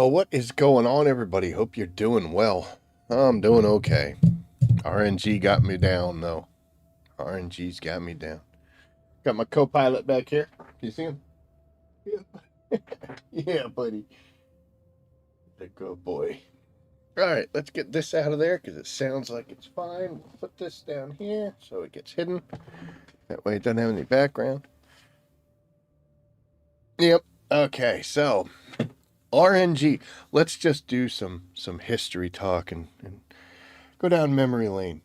What is going on, everybody? Hope you're doing well. I'm doing okay. RNG got me down, though. RNG's got me down. Got my co-pilot back here. Can you see him? Yeah, yeah, buddy. The good boy. All right, let's get this out of there because it sounds like it's fine. We'll put this down here so it gets hidden. That way it doesn't have any background. Yep. Okay, so RNG. Let's just do some history talk and go down memory lane.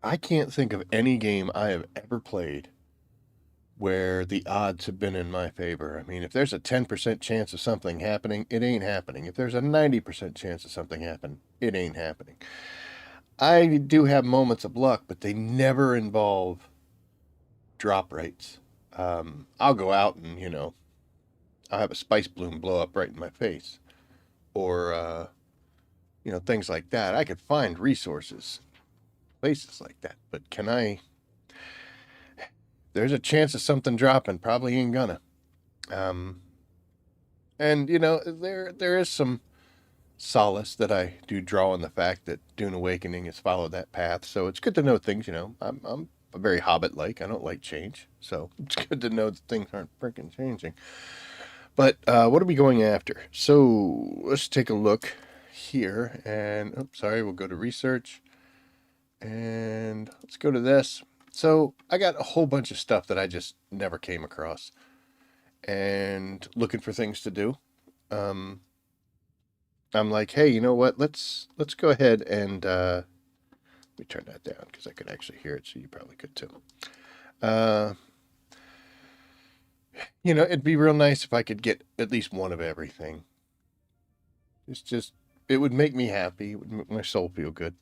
I can't think of any game I have ever played where the odds have been in my favor. I mean, if there's a 10% chance of something happening, it ain't happening. If there's a 90% chance of something happening, it ain't happening. I do have moments of luck, but they never involve drop rates. I'll go out and, I'll have a spice bloom blow up right in my face. Or, things like that. I could find resources, places like that. But there's a chance of something dropping. Probably ain't gonna. And there is some solace that I do draw on the fact that Dune Awakening has followed that path. So it's good to know things. I'm very Hobbit-like. I don't like change, so it's good to know that things aren't freaking changing. But what are we going after? So let's take a look here, and we'll go to research, and let's go to this. So I got a whole bunch of stuff that I just never came across, and looking for things to do. I'm like, hey, you know what? Let's go ahead and let me turn that down because I could actually hear it, so you probably could too. It'd be real nice if I could get at least one of everything. It would make me happy. It would make my soul feel good.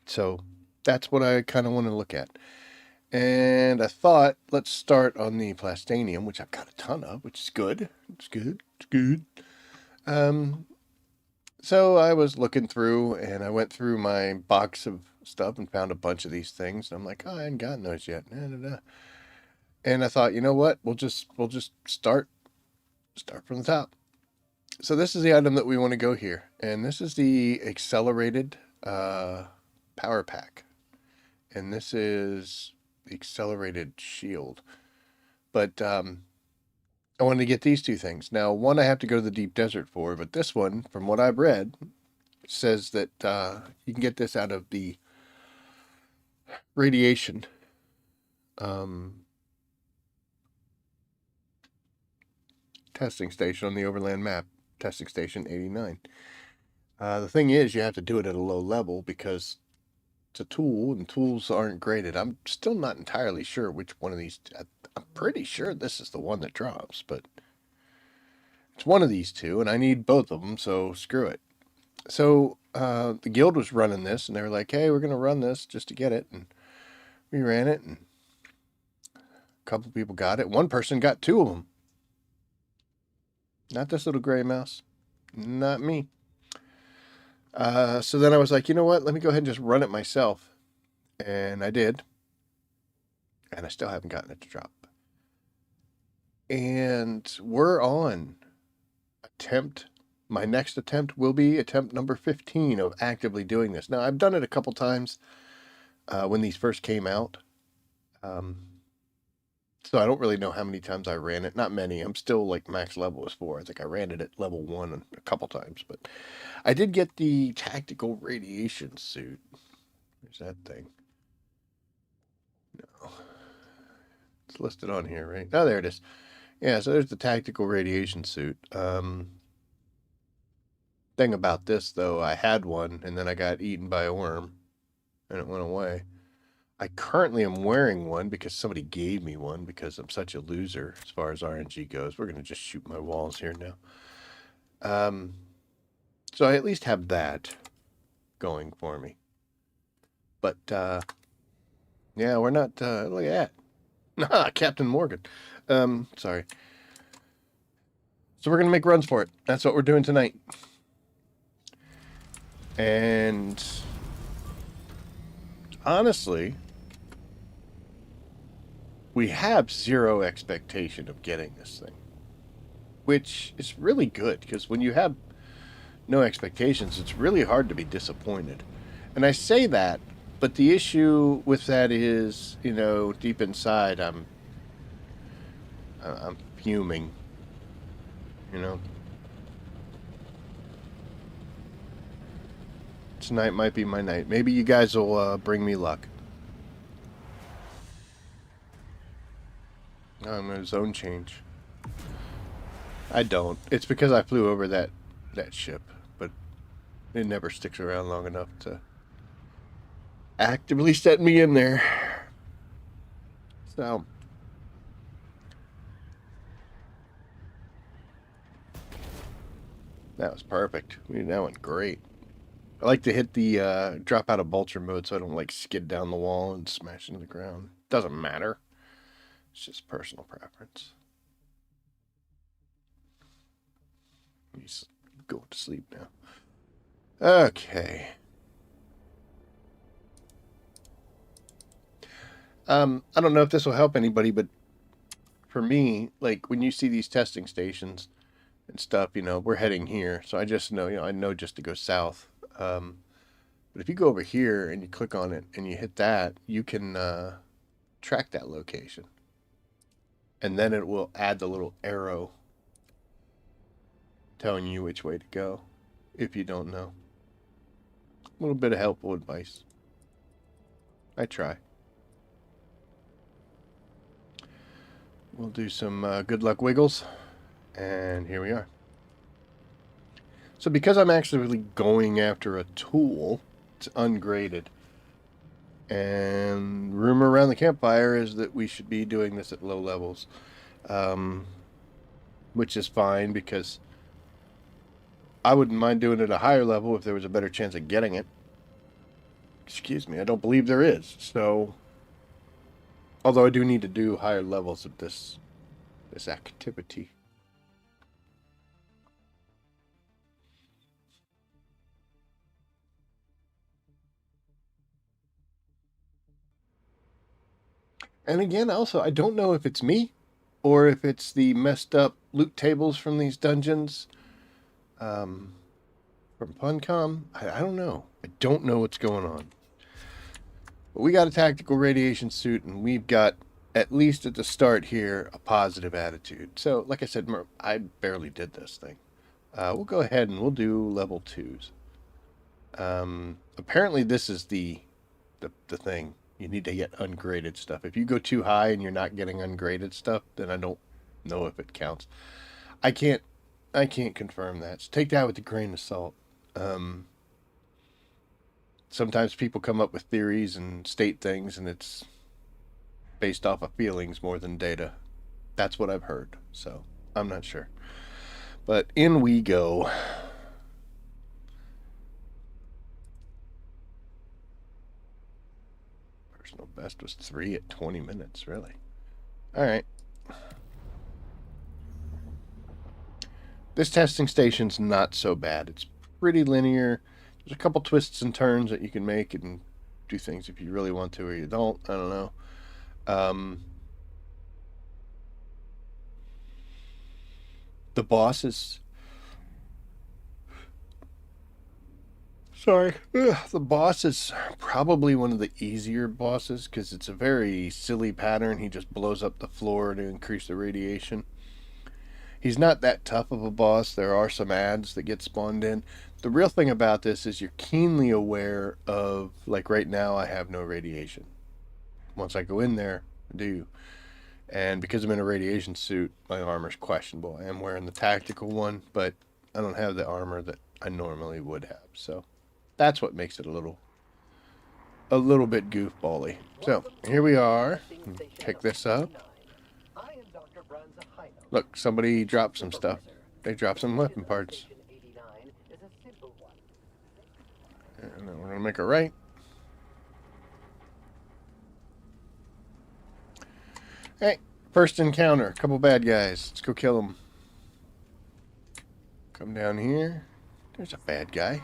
So that's what I kind of want to look at. And I thought, let's start on the plastanium, which I've got a ton of, which is good. It's good. So I was looking through, and I went through my box of stuff and found a bunch of these things. And I'm like, I hadn't gotten those yet. And I thought, you know what? We'll just start from the top. So this is the item that we want to go here, and this is the accelerated power pack, and this is the accelerated shield. But I wanted to get these two things. Now, one I have to go to the deep desert for, but this one, from what I've read, says that you can get this out of the radiation. Testing station on the overland map, testing station 89. The thing is, you have to do it at a low level because it's a tool, and tools aren't graded. I'm still not entirely sure which one of these. I'm pretty sure this is the one that drops, but it's one of these two, and I need both of them, so screw it. So the guild was running this, and they were like, hey, we're going to run this just to get it, and we ran it, and a couple people got it. One person got two of them. Not this little gray mouse. Not me. So then I was like, you know what? Let me go ahead and just run it myself. And I did. And I still haven't gotten it to drop. And we're on attempt. My next attempt will be attempt number 15 of actively doing this. Now, I've done it a couple times when these first came out. So I don't really know how many times I ran it. Not many. I'm still like max level is 4. I think I ran it at level 1 a couple times. But I did get the tactical radiation suit. Where's that thing? No. It's listed on here, right? Oh, there it is. Yeah, so there's the tactical radiation suit. Thing about this, though, I had one, and then I got eaten by a worm, and it went away. I currently am wearing one because somebody gave me one because I'm such a loser as far as RNG goes. We're going to just shoot my walls here now. So I at least have that going for me. But, yeah, we're not, look at that. Nah, Captain Morgan. Sorry. So we're going to make runs for it. That's what we're doing tonight. And honestly, we have zero expectation of getting this thing. which is really good because when you have no expectations, it's really hard to be disappointed. And I say that, but the issue with that is, you know, deep inside, I'm fuming. You know, tonight might be my night. Maybe you guys will bring me luck. I'm a zone change. I don't. It's because I flew over that ship, but it never sticks around long enough to actively set me in there. So that was perfect. I mean, that went great. I like to hit the drop out of vulture mode so I don't like skid down the wall and smash into the ground. Doesn't matter. It's just personal preference. He's going to sleep now. Okay. I don't know if this will help anybody, but for me, like when you see these testing stations and stuff, you know, we're heading here. So I just know, you know, I know just to go south. But if you go over here and you click on it and you hit that, you can track that location. And then it will add the little arrow telling you which way to go if you don't know. A little bit of helpful advice. I try. We'll do some good luck wiggles. And here we are. So because I'm actually really going after a tool, it's ungraded. And rumor around the campfire is that we should be doing this at low levels. Which is fine because I wouldn't mind doing it at a higher level if there was a better chance of getting it. Excuse me, I don't believe there is. So, although I do need to do higher levels of this activity. And again, also, I don't know if it's me or if it's the messed up loot tables from these dungeons. From Funcom. I don't know. I don't know what's going on. But we got a tactical radiation suit, and we've got, at least at the start here, a positive attitude. So, like I said, I barely did this thing. We'll go ahead and we'll do level 2s. Apparently this is the thing. You need to get ungraded stuff. If you go too high and you're not getting ungraded stuff, then I don't know if it counts. I can't confirm that. So take that with a grain of salt. Sometimes people come up with theories and state things, and it's based off of feelings more than data. That's what I've heard. So I'm not sure. But in we go. Personal best was 3 at 20 minutes, really. All right. This testing station's not so bad. It's pretty linear. There's a couple twists and turns that you can make and do things if you really want to or you don't. I don't know. The boss is... Sorry. The boss is probably one of the easier bosses because it's a very silly pattern. He just blows up the floor to increase the radiation. He's not that tough of a boss. There are some ads that get spawned in. The real thing about this is you're keenly aware of, like right now, I have no radiation. Once I go in there, I do. And because I'm in a radiation suit, my armor's questionable. I am wearing the tactical one, but I don't have the armor that I normally would have. So that's what makes it a little bit goofbally. So here we are. Pick this up. Look, somebody dropped some stuff. They dropped some weapon parts. And then we're going to make a right. Hey, first encounter. A couple bad guys. Let's go kill them. Come down here. There's a bad guy.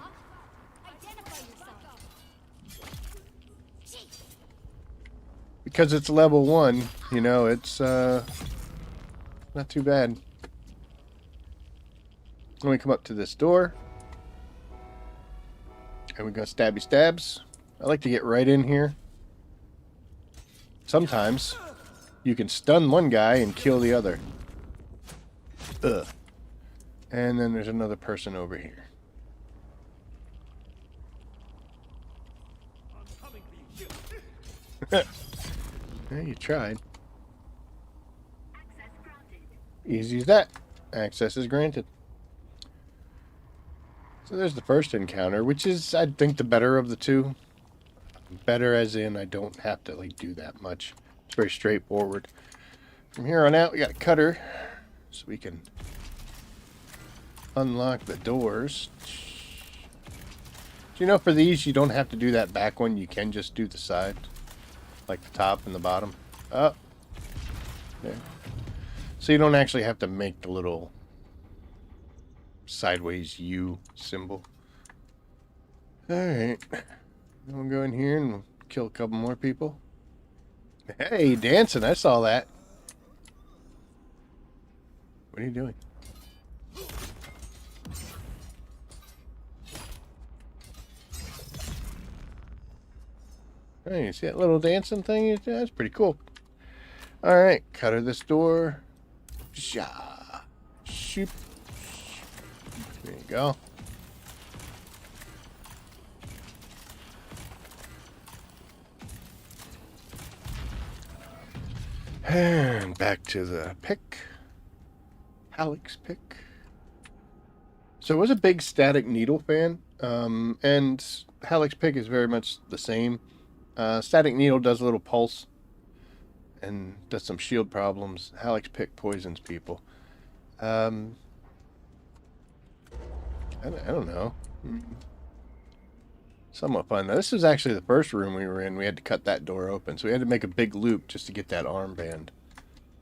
Because it's level 1, you know, it's not too bad. Then we come up to this door. And we go stabby stabs. I like to get right in here. Sometimes you can stun one guy and kill the other. Ugh. And then there's another person over here. Yeah, you tried. Easy as that. Access is granted. So there's the first encounter, which is, I think, the better of the two. Better as in I don't have to like do that much. It's very straightforward. From here on out, we got a cutter, so we can unlock the doors. Do you know for these you don't have to do that back one? You can just do the side, like the top and the bottom. Up. There. So you don't actually have to make the little sideways U symbol. Alright. We'll go in here and we'll kill a couple more people. Hey, dancing. I saw that. What are you doing? Hey, you see that little dancing thing? Yeah, that's pretty cool. Alright, cutter this door. Sha. Shoop. There you go. And back to the pick. Alex pick. So I was a big Static Needle fan, and Halleck's pick is very much the same. Static Needle does a little pulse and does some shield problems. Halleck's pick poisons people. I don't know. Somewhat fun. Now, this was actually the first room we were in. We had to cut that door open, so we had to make a big loop just to get that armband,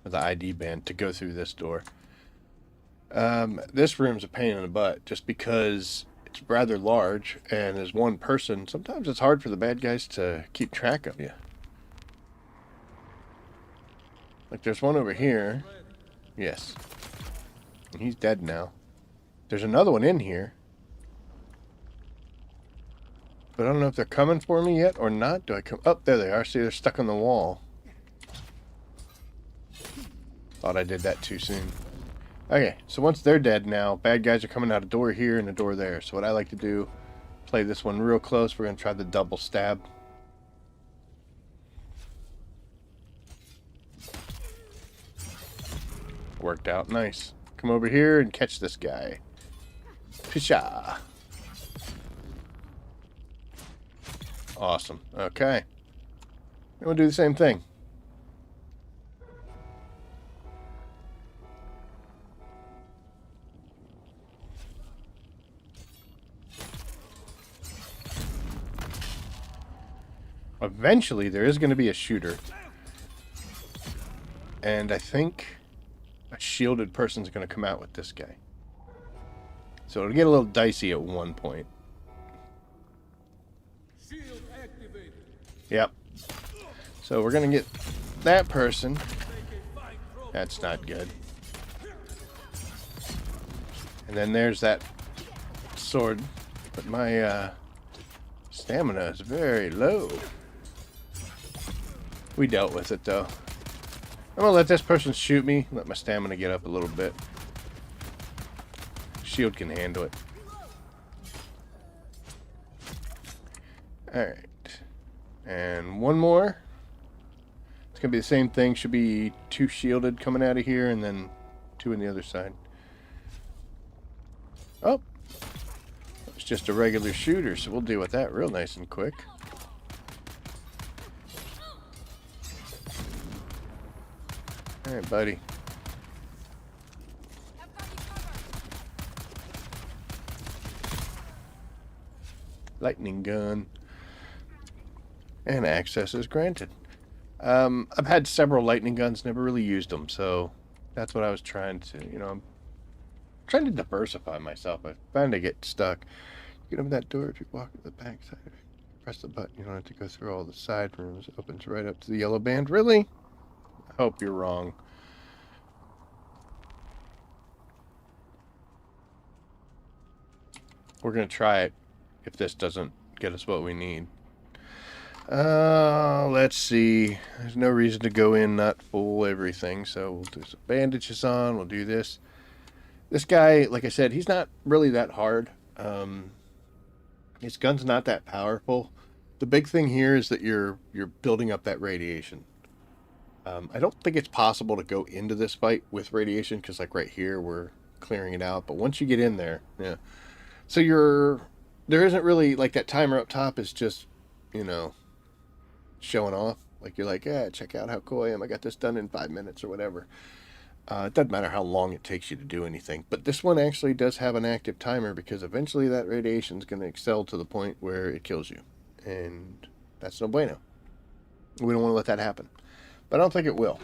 or the ID band, to go through this door. This room's a pain in the butt, just because it's rather large, and as one person, sometimes it's hard for the bad guys to keep track of you. Like, there's one over here. Yes. And he's dead now. There's another one in here. But I don't know if they're coming for me yet or not. Do I come? Oh, there they are. See, they're stuck on the wall. Thought I did that too soon. Okay, so once they're dead now, bad guys are coming out a door here and a door there. So what I like to do, play this one real close. We're going to try the double stab. Worked out nice. Come over here and catch this guy. Pisha. Awesome. Okay. And we'll do the same thing. Eventually, there is going to be a shooter. And I think a shielded person's going to come out with this guy. So it'll get a little dicey at one point. Shield activated. Yep. So we're going to get that person. That's not good. And then there's that sword. But my stamina is very low. We dealt with it, though. I'm gonna let this person shoot me. Let my stamina get up a little bit. Shield can handle it. Alright. And one more. It's gonna be the same thing. Should be 2 shielded coming out of here, and then 2 on the other side. Oh! It's just a regular shooter, so we'll deal with that real nice and quick. Alright, buddy. Lightning gun. And access is granted. I've had several lightning guns, never really used them, so that's what I was trying to, I'm trying to diversify myself. I found I get stuck. You can open that door if you walk to the back side. Press the button. You don't have to go through all the side rooms. It opens right up to the yellow band. Really? I hope you're wrong. we're going to try it if this doesn't get us what we need. Let's see. There's no reason to go in not full everything, so we'll do some bandages on. We'll do this. This guy, like I said, he's not really that hard. His gun's not that powerful. The big thing here is that you're building up that radiation. I don't think it's possible to go into this fight with radiation because, like right here, we're clearing it out. But once you get in there, yeah. So there isn't really like that timer up top is just, you know, showing off. Like you're like, yeah, check out how cool I am. I got this done in 5 minutes or whatever. It doesn't matter how long it takes you to do anything. But this one actually does have an active timer because eventually that radiation is going to excel to the point where it kills you. And that's no bueno. We don't want to let that happen. But I don't think it will.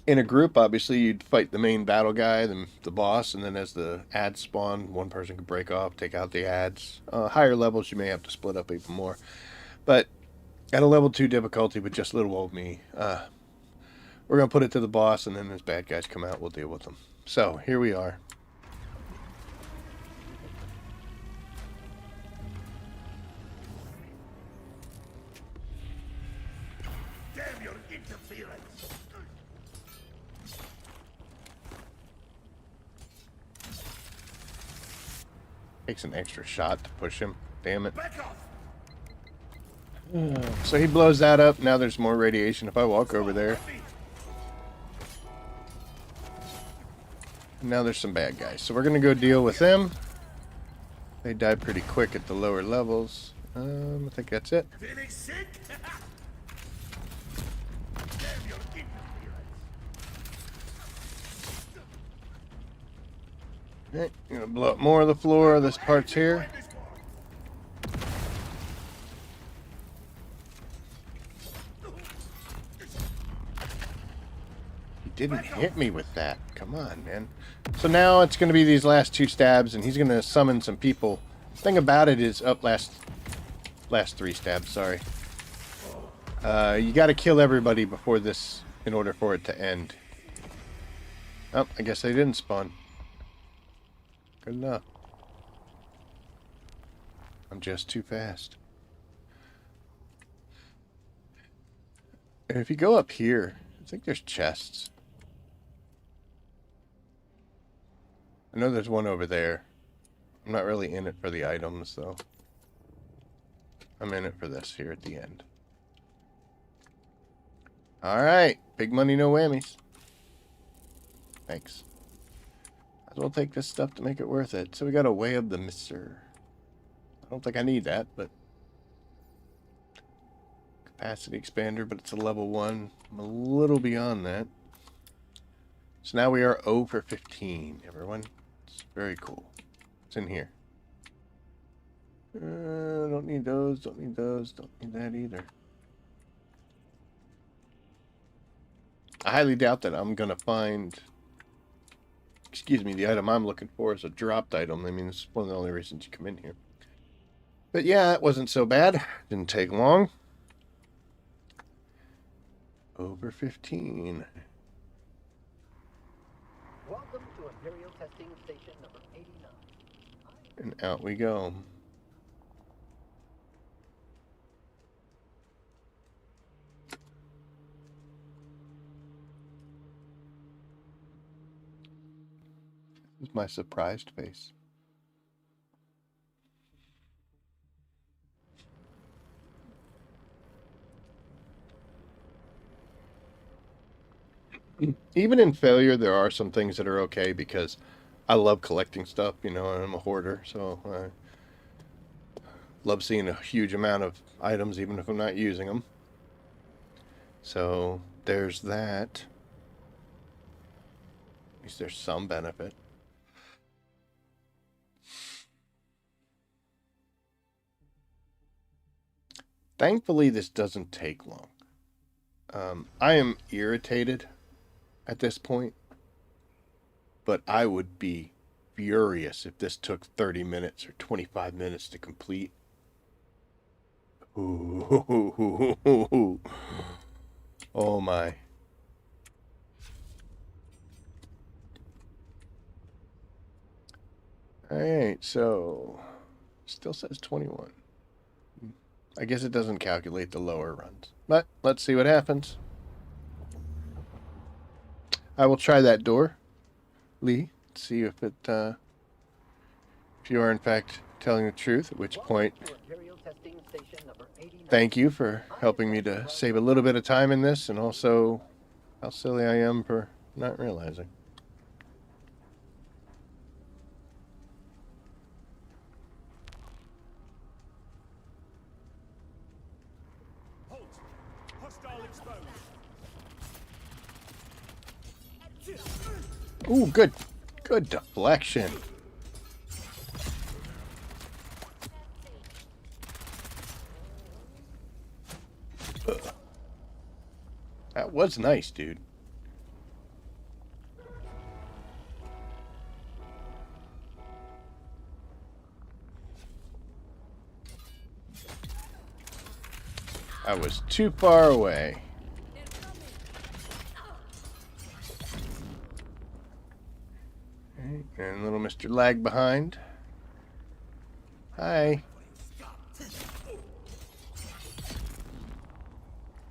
In a group, obviously, you'd fight the main battle guy, the boss, and then as the ads spawn, one person could break off, take out the ads. Higher levels, you may have to split up even more. But at a level 2 difficulty with just little old me, we're going to put it to the boss, and then as bad guys come out, we'll deal with them. So, here we are. Damn your interference! Takes an extra shot to push him. Damn it. Back off! So he blows that up. Now there's more radiation. If I walk over there. Now there's some bad guys. So we're going to go deal with them. They die pretty quick at the lower levels. I think that's it. Feeling sick? Damn your interference! Okay, I'm going to blow up more of the floor. This part's here. Didn't hit me with that. Come on, man. So now it's going to be these last 2 stabs, and he's going to summon some people. Thing about it is, last 3 stabs. Sorry. You got to kill everybody before this in order for it to end. Oh, I guess they didn't spawn. Good enough. I'm just too fast. And if you go up here, I think there's chests. I know there's one over there. I'm not really in it for the items, though. I'm in it for this here at the end. Alright. Big money, no whammies. Thanks. Might as well take this stuff to make it worth it. So we got a Way of the Mister. I don't think I need that, but... Capacity expander, but it's a level 1. I'm a little beyond that. So now we are 0 for 15, everyone. It's very cool. It's in here. Don't need those, don't need those, don't need that either. I highly doubt that I'm going to find... Excuse me, the item I'm looking for is a dropped item. I mean, it's one of the only reasons you come in here. But yeah, it wasn't so bad. Didn't take long. Over 15. Welcome to Imperial Testing Station number 89. And out we go. This is my surprised face. Even in failure, there are some things that are okay because I love collecting stuff, you know, and I'm a hoarder, so I love seeing a huge amount of items even if I'm not using them. So there's that. At least there's some benefit. Thankfully, this doesn't take long. I am irritated at this point, but I would be furious if this took 30 minutes or 25 minutes to complete. Ooh. Oh my. Alright, so still says 21. I guess it doesn't calculate the lower runs. But let's see what happens. I will try that door, Lee. See if it if you are in fact telling the truth, at which point Welcome to Imperial Testing Station number 89. thank you for helping me to save a little bit of time in this, and also how silly I am for not realizing. Halt! Hostile exposed. Ooh, good. Good deflection. Ugh. That was nice, dude. I was too far away. And little Mr. Lag behind. Hi.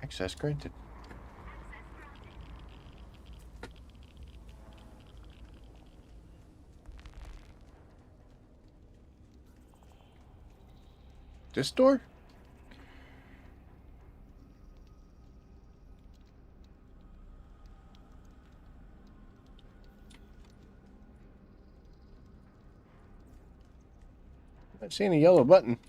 Access granted. This door? Not seeing a yellow button.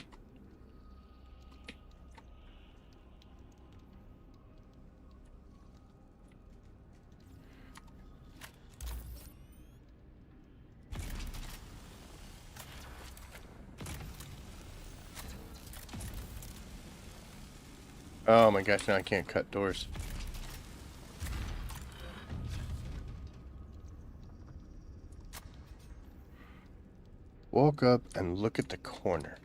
Oh my gosh, now I can't cut doors. Walk up and look at the corner.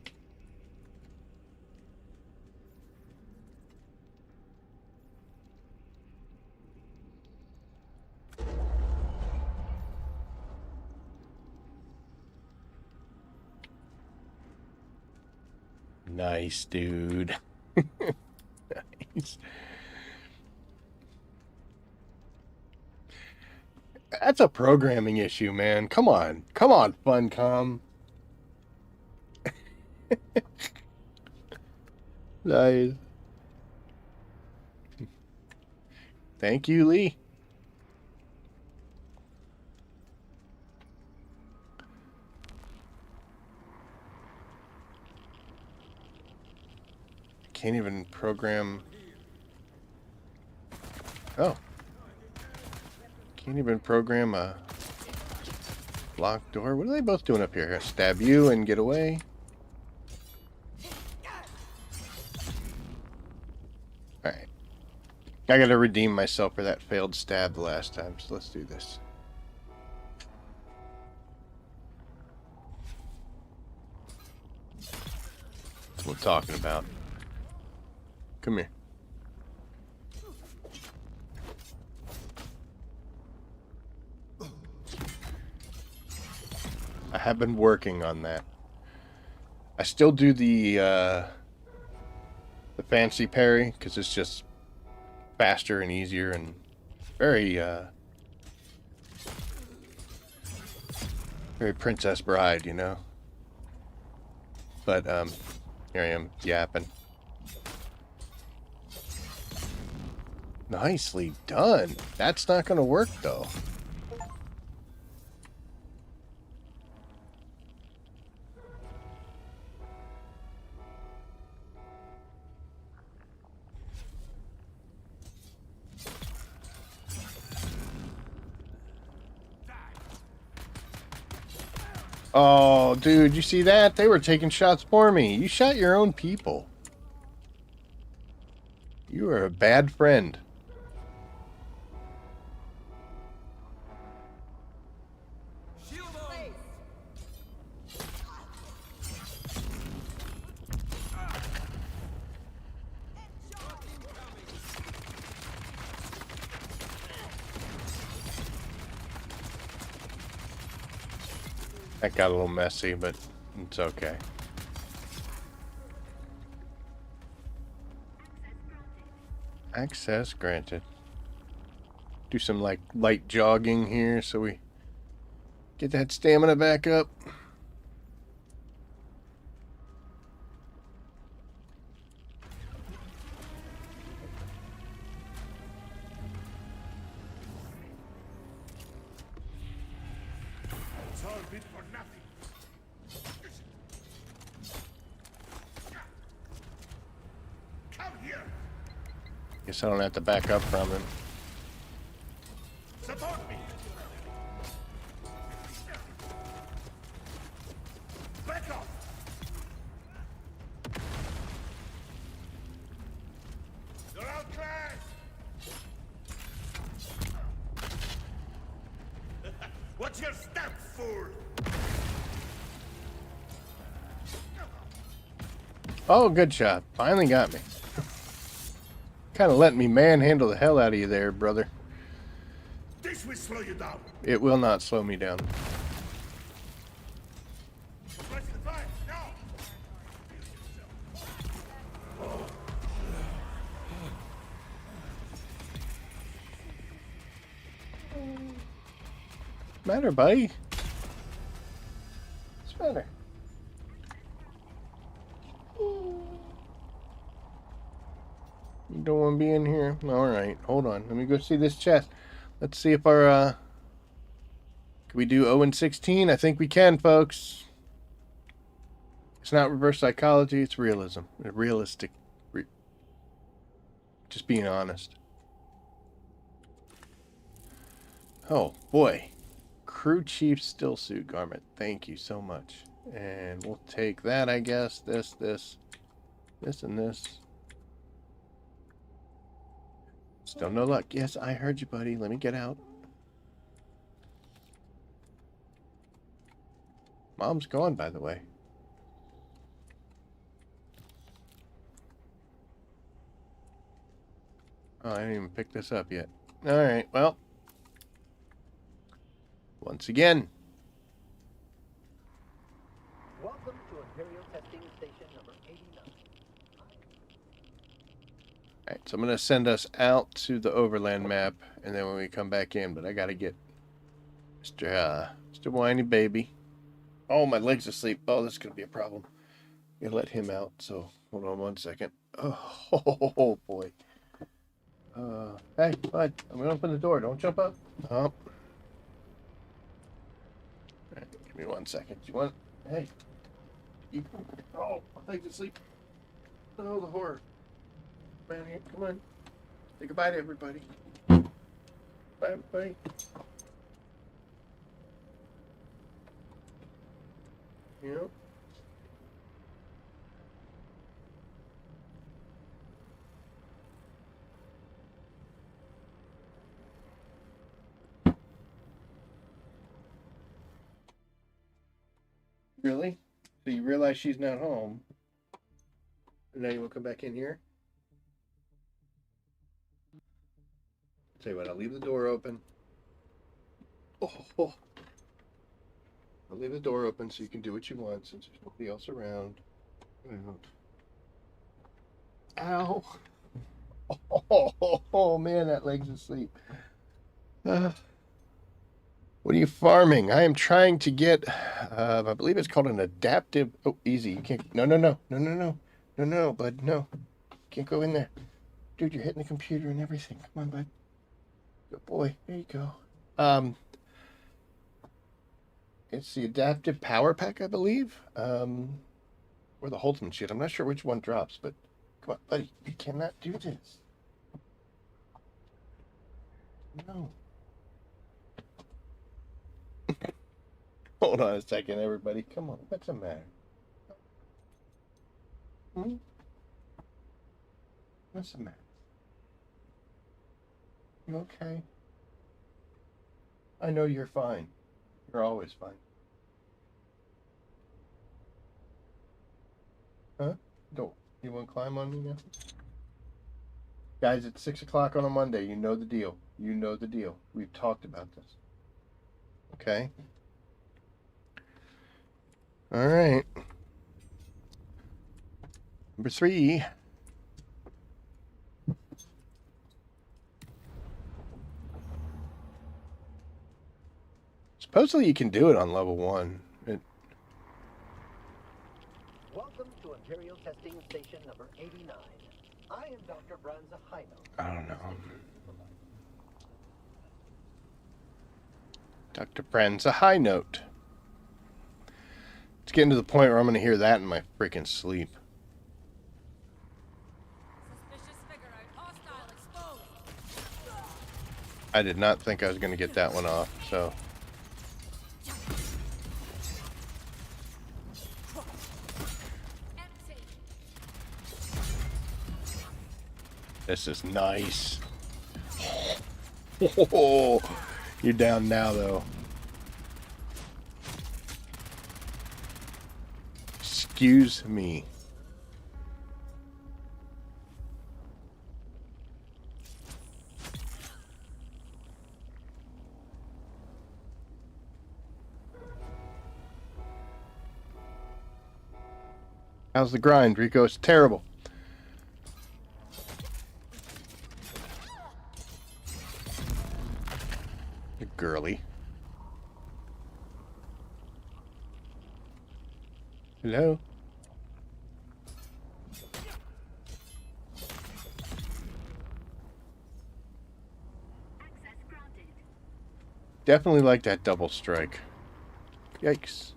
Nice, dude. Nice. That's a programming issue, man. Come on. Come on, Funcom. Nice. Thank you, Lee. Can't even program. Oh. Can't even program a locked door. What are they both doing up here? Stab you and get away? Alright. I gotta redeem myself for that failed stab the last time, so let's do this. That's what I'm talking about. Come here. I have been working on that. I still do the fancy parry because it's just faster and easier and very very Princess Bride, you know. But here I am yapping. Nicely done. That's not going to work though. Oh, dude, you see that? They were taking shots for me. You shot your own people. You are a bad friend. That got a little messy, but it's okay. Access granted. Do some like light jogging here so we get that stamina back up. It's all been for nothing. Come here. Guess I don't have to back up from him. Support me. Back off. You're outclassed. What's your step, fool? Oh, good shot. Finally got me. Kind of letting me manhandle the hell out of you there, brother. This will slow you down. It will not slow me down. Press the button. Now. What's the matter, buddy? What's the matter? You don't want to be in here? Alright, hold on. Let me go see this chest. Let's see if our, can we do 0 and 16? I think we can, folks. It's not reverse psychology, it's realism. Realistic. Just being honest. Oh, boy. Crew Chief Still Suit Garment. Thank you so much. And we'll take that, I guess. This, and this. Still no luck. Yes, I heard you, buddy. Let me get out. Mom's gone, by the way. Oh, I didn't even pick this up yet. Alright, well. Once again. Welcome to Imperial Testing Station number 89. Alright, so I'm going to send us out to the overland map, and then when we come back in, but I got to get Mr. Whiny Baby. Oh, my leg's asleep. Oh, this is going to be a problem. I'm going to let him out, so hold on one second. Oh, boy. Hey, bud, I'm going to open the door. Don't jump up. Oh. Alright, give me 1 second. You want... Hey. You... Oh, my leg's asleep. Oh, the horror. Man, here, come on. Say goodbye to everybody. Bye, everybody. Yep. Really? So you realize she's not home? And now you want to come back in here? Tell you what, I'll leave the door open. Oh. I'll leave the door open so you can do what you want since there's nobody else around. Ow. Oh, man, that leg's asleep. What are you farming? I am trying to get, I believe it's called an adaptive. Oh, easy. You can't. No, bud. No. Can't go in there. Dude, you're hitting the computer and everything. Come on, bud. Good boy. There you go. It's the adaptive power pack, I believe. Or the Holtzman shit. I'm not sure which one drops, but come on, buddy. You cannot do this. No. Hold on a second, everybody. Come on. What's the matter? What's the matter? You okay? I know you're fine. You're always fine. Huh? Don't you want to climb on me now? Guys, it's 6 o'clock on a Monday. You know the deal. You know the deal. We've talked about this. Okay? All right. Number 3. Supposedly you can do it on level 1. Welcome to Imperial Testing Station number 89. I am Dr. Branza Hino. I don't know. Dr. Pren's a high note. It's getting to the point where I'm going to hear that in my freaking sleep. Suspicious figure out. Hostile exposed. I did not think I was going to get that one off, so... Empty. This is nice. Oh, you're down now, though. Excuse me. How's the grind, Rico? It's terrible. You're girly. Hello? Access granted. Definitely like that double strike. Yikes.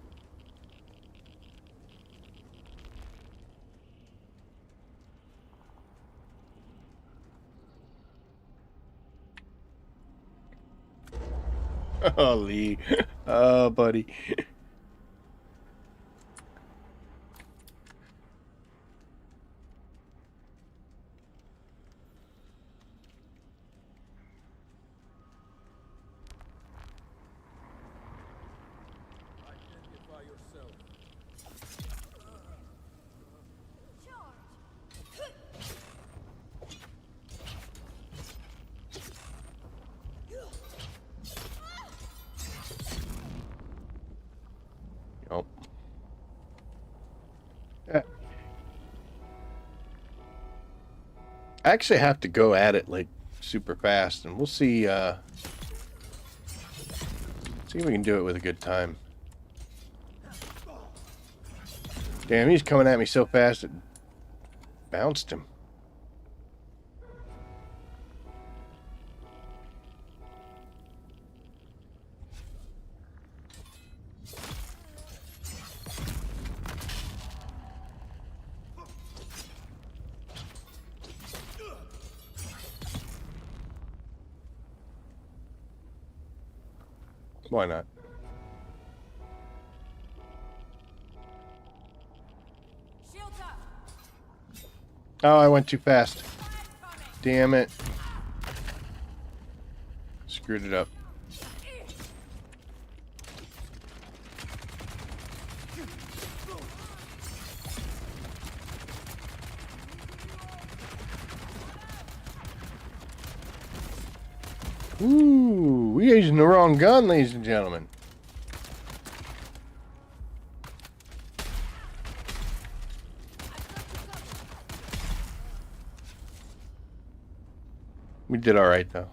Oh, Lee. Oh, buddy. Identify yourself. Nope. Yeah. I actually have to go at it like super fast, and we'll see. See if we can do it with a good time. Damn, he's coming at me so fast it bounced him. Why not? Shields up. Oh, I went too fast. Damn it. Screwed it up. Ooh, we using the wrong gun, ladies and gentlemen. We did all right, though.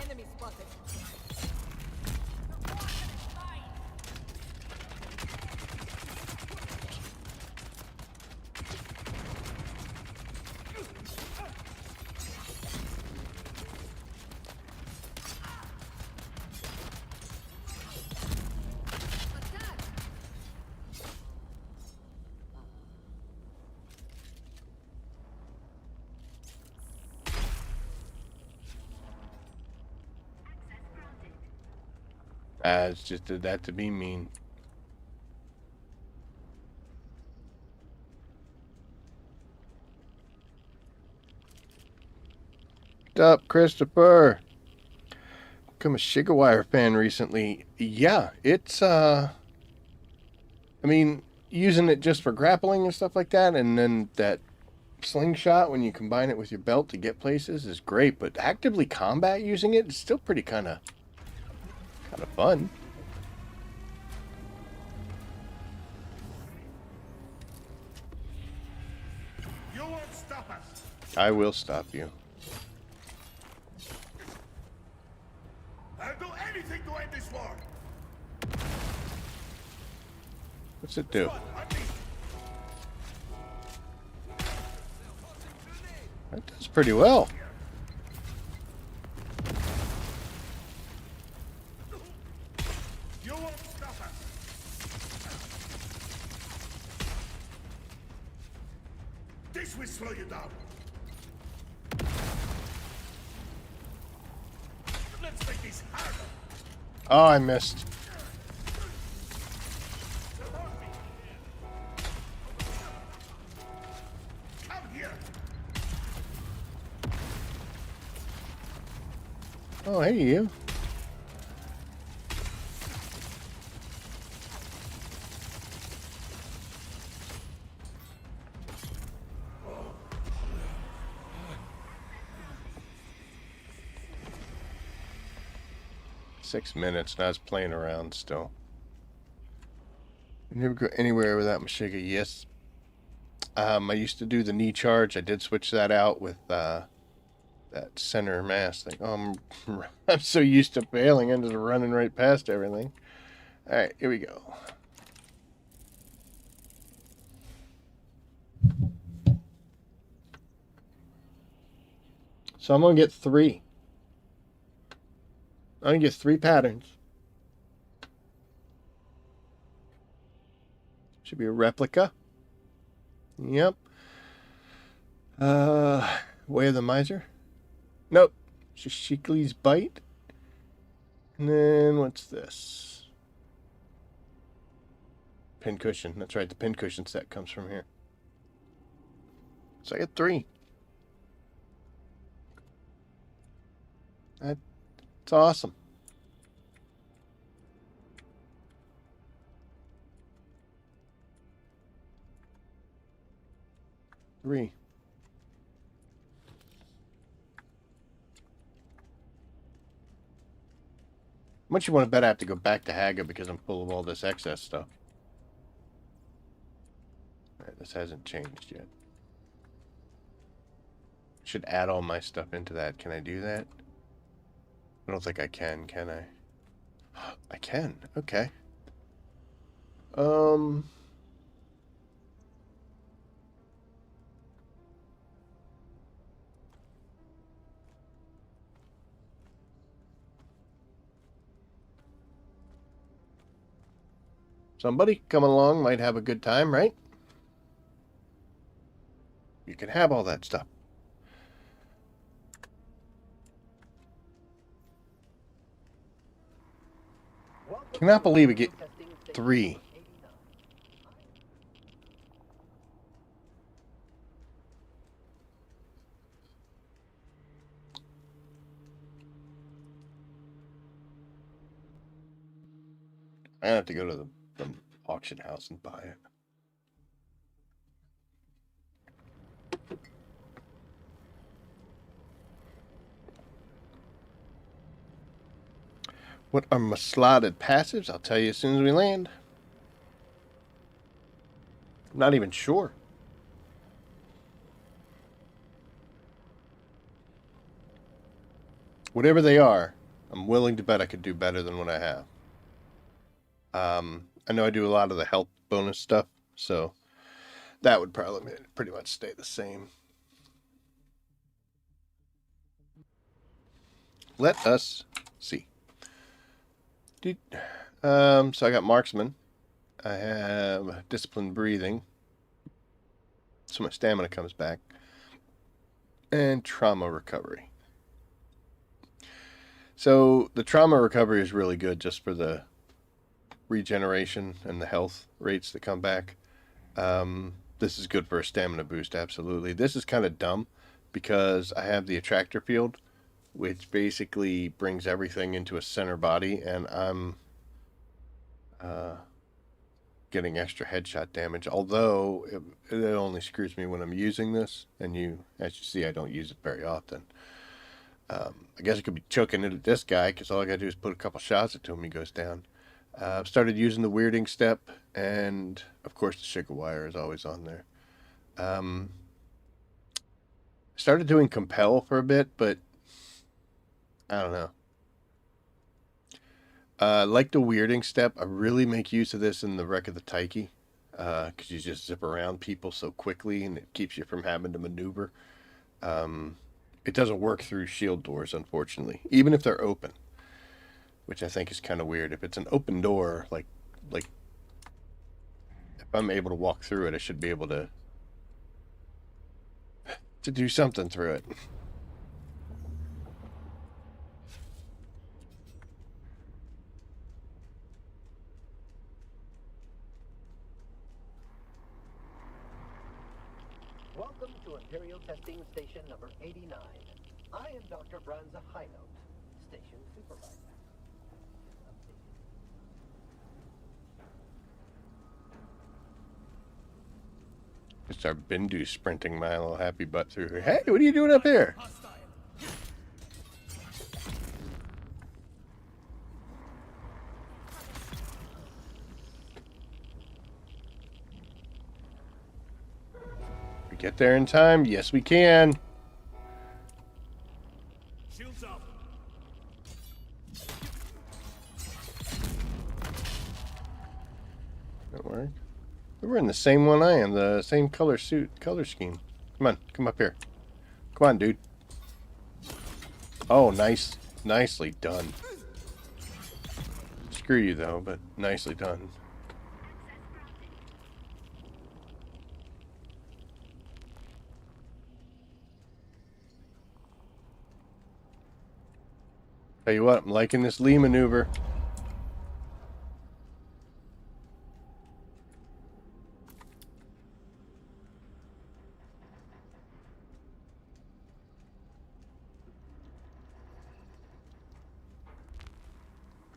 Enemy spotted. It's just did that to be mean. What's up, Christopher? Become a Shigawire fan recently. Yeah, it's I mean, using it just for grappling and stuff like that, and then that slingshot when you combine it with your belt to get places is great, but actively combat using it is still pretty kind of fun. You won't stop us. I will stop you. I'll do anything to end this war. What's it do? On me. That does pretty well. You won't stop us. This will slow you down. Let's make this harder. Oh, I missed. Come here. Oh, hey, you. Six minutes, and I was playing around still. You never go anywhere without Meshiga. Yes. I used to do the knee charge. I did switch that out with that center mass thing. I'm so used to failing. I'm just running right past everything. All right, here we go. So I'm gonna get 3. I'm gonna get 3 patterns. Should be a replica. Yep. Way of the Miser. Nope. Shishikli's Bite. And then what's this? Pincushion. That's right, the pincushion set comes from here. So I get 3. That's awesome. Three. How much you want to bet I have to go back to Haga because I'm full of all this excess stuff? Alright, this hasn't changed yet. Should add all my stuff into that. Can I do that? I don't think I can I? I can. Okay. Somebody coming along might have a good time, right? You can have all that stuff. Cannot believe we get 3. I have to go to the auction house and buy it. What are my slotted passives? I'll tell you as soon as we land. I'm not even sure. Whatever they are, I'm willing to bet I could do better than what I have. I know I do a lot of the health bonus stuff, so that would probably pretty much stay the same. Let us see. So I got marksman. I have disciplined breathing. So my stamina comes back. And trauma recovery. So the trauma recovery is really good just for the regeneration and the health rates that come back. This is good for a stamina boost, absolutely. This is kind of dumb because I have the attractor field, which basically brings everything into a center body, and I'm getting extra headshot damage, although it only screws me when I'm using this, and as you see, I don't use it very often. I guess I could be choking it at this guy, because all I gotta do is put a couple shots into him, he goes down. I've started using the weirding step, and of course the sugar wire is always on there. Started doing compel for a bit, but I don't know. Like the weirding step, I really make use of this in the Wreck of the Taiki, because you just zip around people so quickly, and it keeps you from having to maneuver. It doesn't work through shield doors, unfortunately, even if they're open, which I think is kind of weird. If it's an open door, like if I'm able to walk through it, I should be able to do something through it. Welcome to Imperial Testing Station number 89. I am Dr. Branza Highnote, Station Supervisor. It's our Bindu sprinting my little happy butt through here. Hey, what are you doing up here? Hostile. We get there in time? Yes, we can. Shields up. That work? We're in the same one I am, the same color scheme. Come on, come up here. Come on, dude. Oh, nice. Nicely done. Screw you, though, but nicely done. Tell you what, I'm liking this Lee maneuver.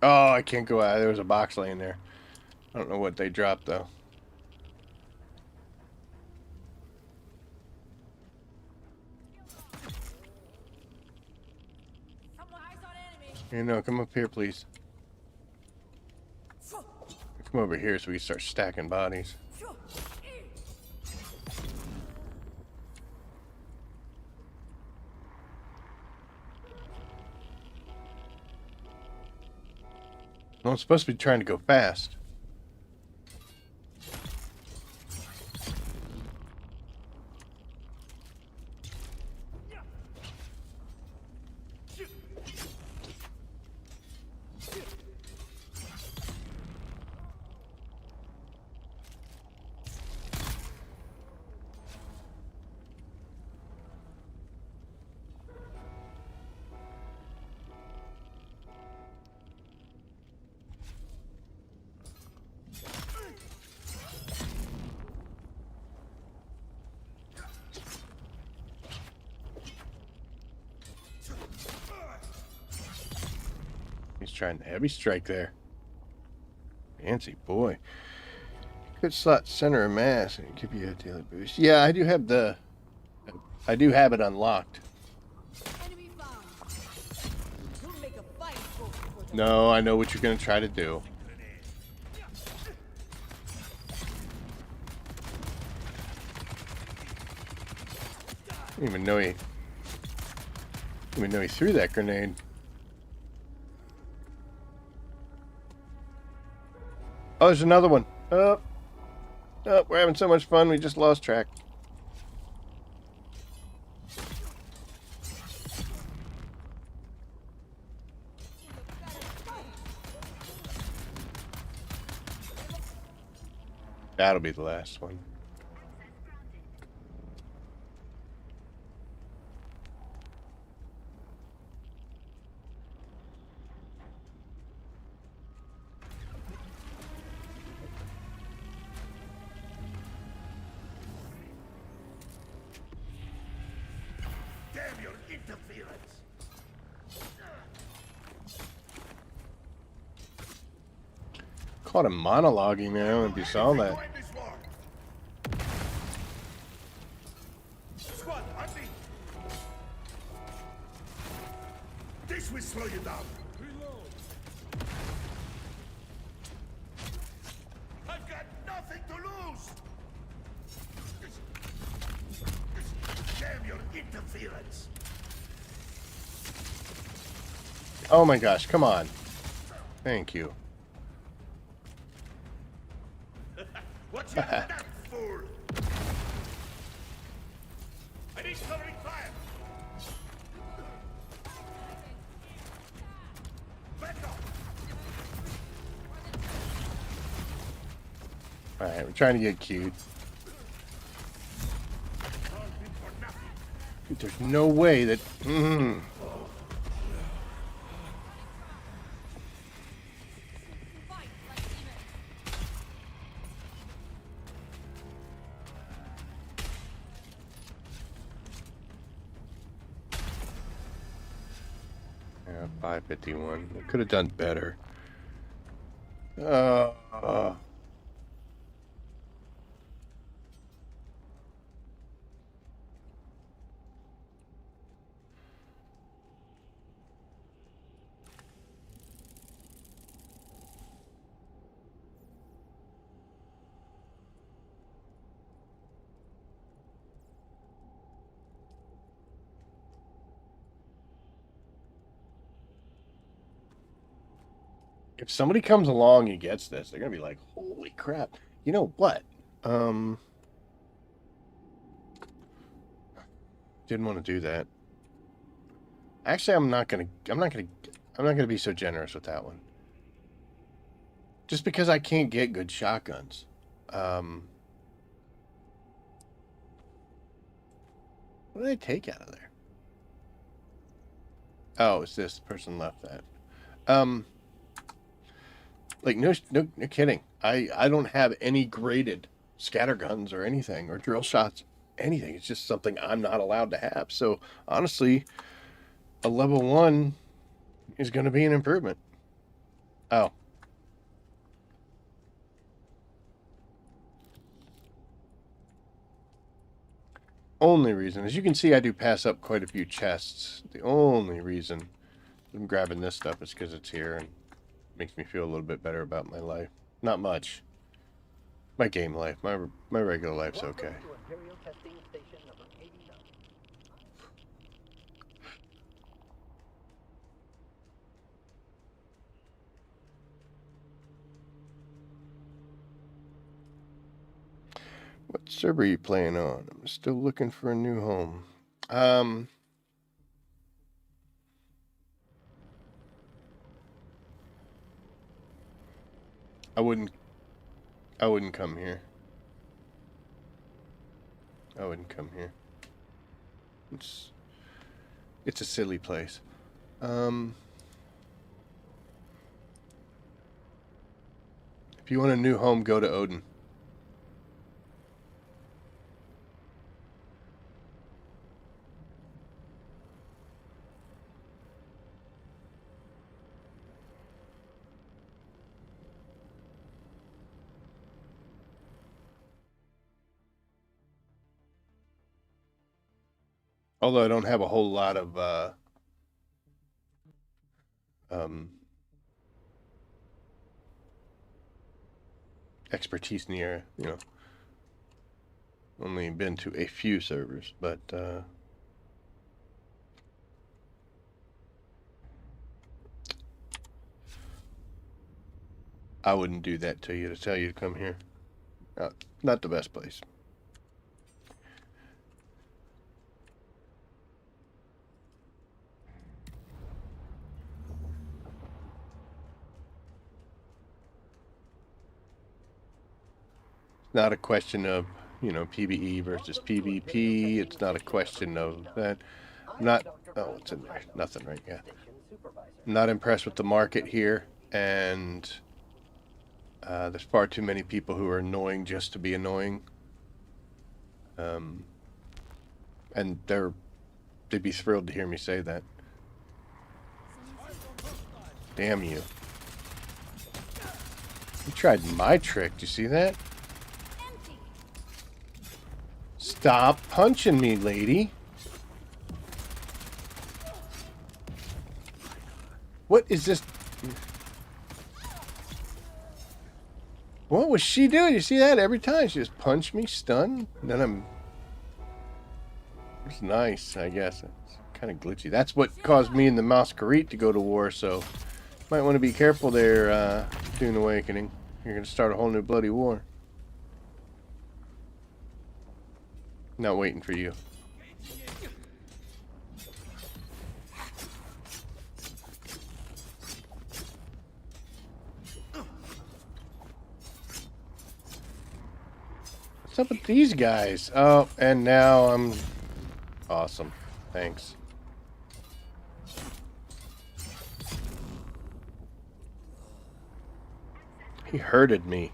Oh, I can't go out. There was a box laying there. I don't know what they dropped, though. Someone eyes on enemy. You know, come up here, please. Come over here so we can start stacking bodies. No, I'm supposed to be trying to go fast. He's trying to heavy strike there. Fancy boy. Good slot center of mass and give you a daily boost. Yeah, I do have it unlocked. Enemy found. We'll make a fight for the No, I know what you're gonna try to do. I didn't even know he threw that grenade. Oh, there's another one. Oh, we're having so much fun, we just lost track. That'll be the last one. Damn your interference. caught him monologuing, man. I don't know if you saw Anything that. to end this war. Squad, on me. This will slow you down. Reload. I've got nothing to lose. Damn your interference. Oh my gosh, come on. Thank you. Watch out for that fool. I need covering fire. Back up. Alright, we're trying to get cute. All been for nothing. Dude, there's no way that... Fight like demons. Yeah, 551. I could have done better. If somebody comes along and gets this, they're gonna be like, "Holy crap!" You know what? Didn't want to do that. Actually, I'm not gonna be so generous with that one. Just because I can't get good shotguns. What did I take out of there? Oh, it's this person left that. Like no kidding. I don't have any graded scatter guns or anything or drill shots, anything. It's just something I'm not allowed to have. So honestly, a level 1 is going to be an improvement. Oh. Only reason, as you can see, I do pass up quite a few chests. The only reason I'm grabbing this stuff is because it's here and makes me feel a little bit better about my life. Not much. My game life. My regular life's okay. Welcome to Imperial Testing Station number 89. What server are you playing on? I'm still looking for a new home. I wouldn't come here. I wouldn't come here. It's a silly place. If you want a new home, go to Odin. Although I don't have a whole lot of expertise in the area, you know. Only been to a few servers, but I wouldn't do that to you to tell you to come here. Not the best place. Not a question of, you know, PvE versus PvP. It's not a question of that. Not, oh, what's in there? Nothing, right? Yeah. I'm not impressed with the market here, and there's far too many people who are annoying just to be annoying. And they'd be thrilled to hear me say that. Damn you. You tried my trick. Do you see that? Empty. Stop punching me, lady. What is this? What was she doing? You see that? Every time she just punched me, stun. Then I'm... It's nice, I guess. It's kind of glitchy. That's what caused me and the Masquerade to go to war, so... Might want to be careful there, Dune Awakening. You're going to start a whole new bloody war. Not waiting for you. What's up with these guys? Oh, and now I'm... Awesome. Thanks. He hurted me.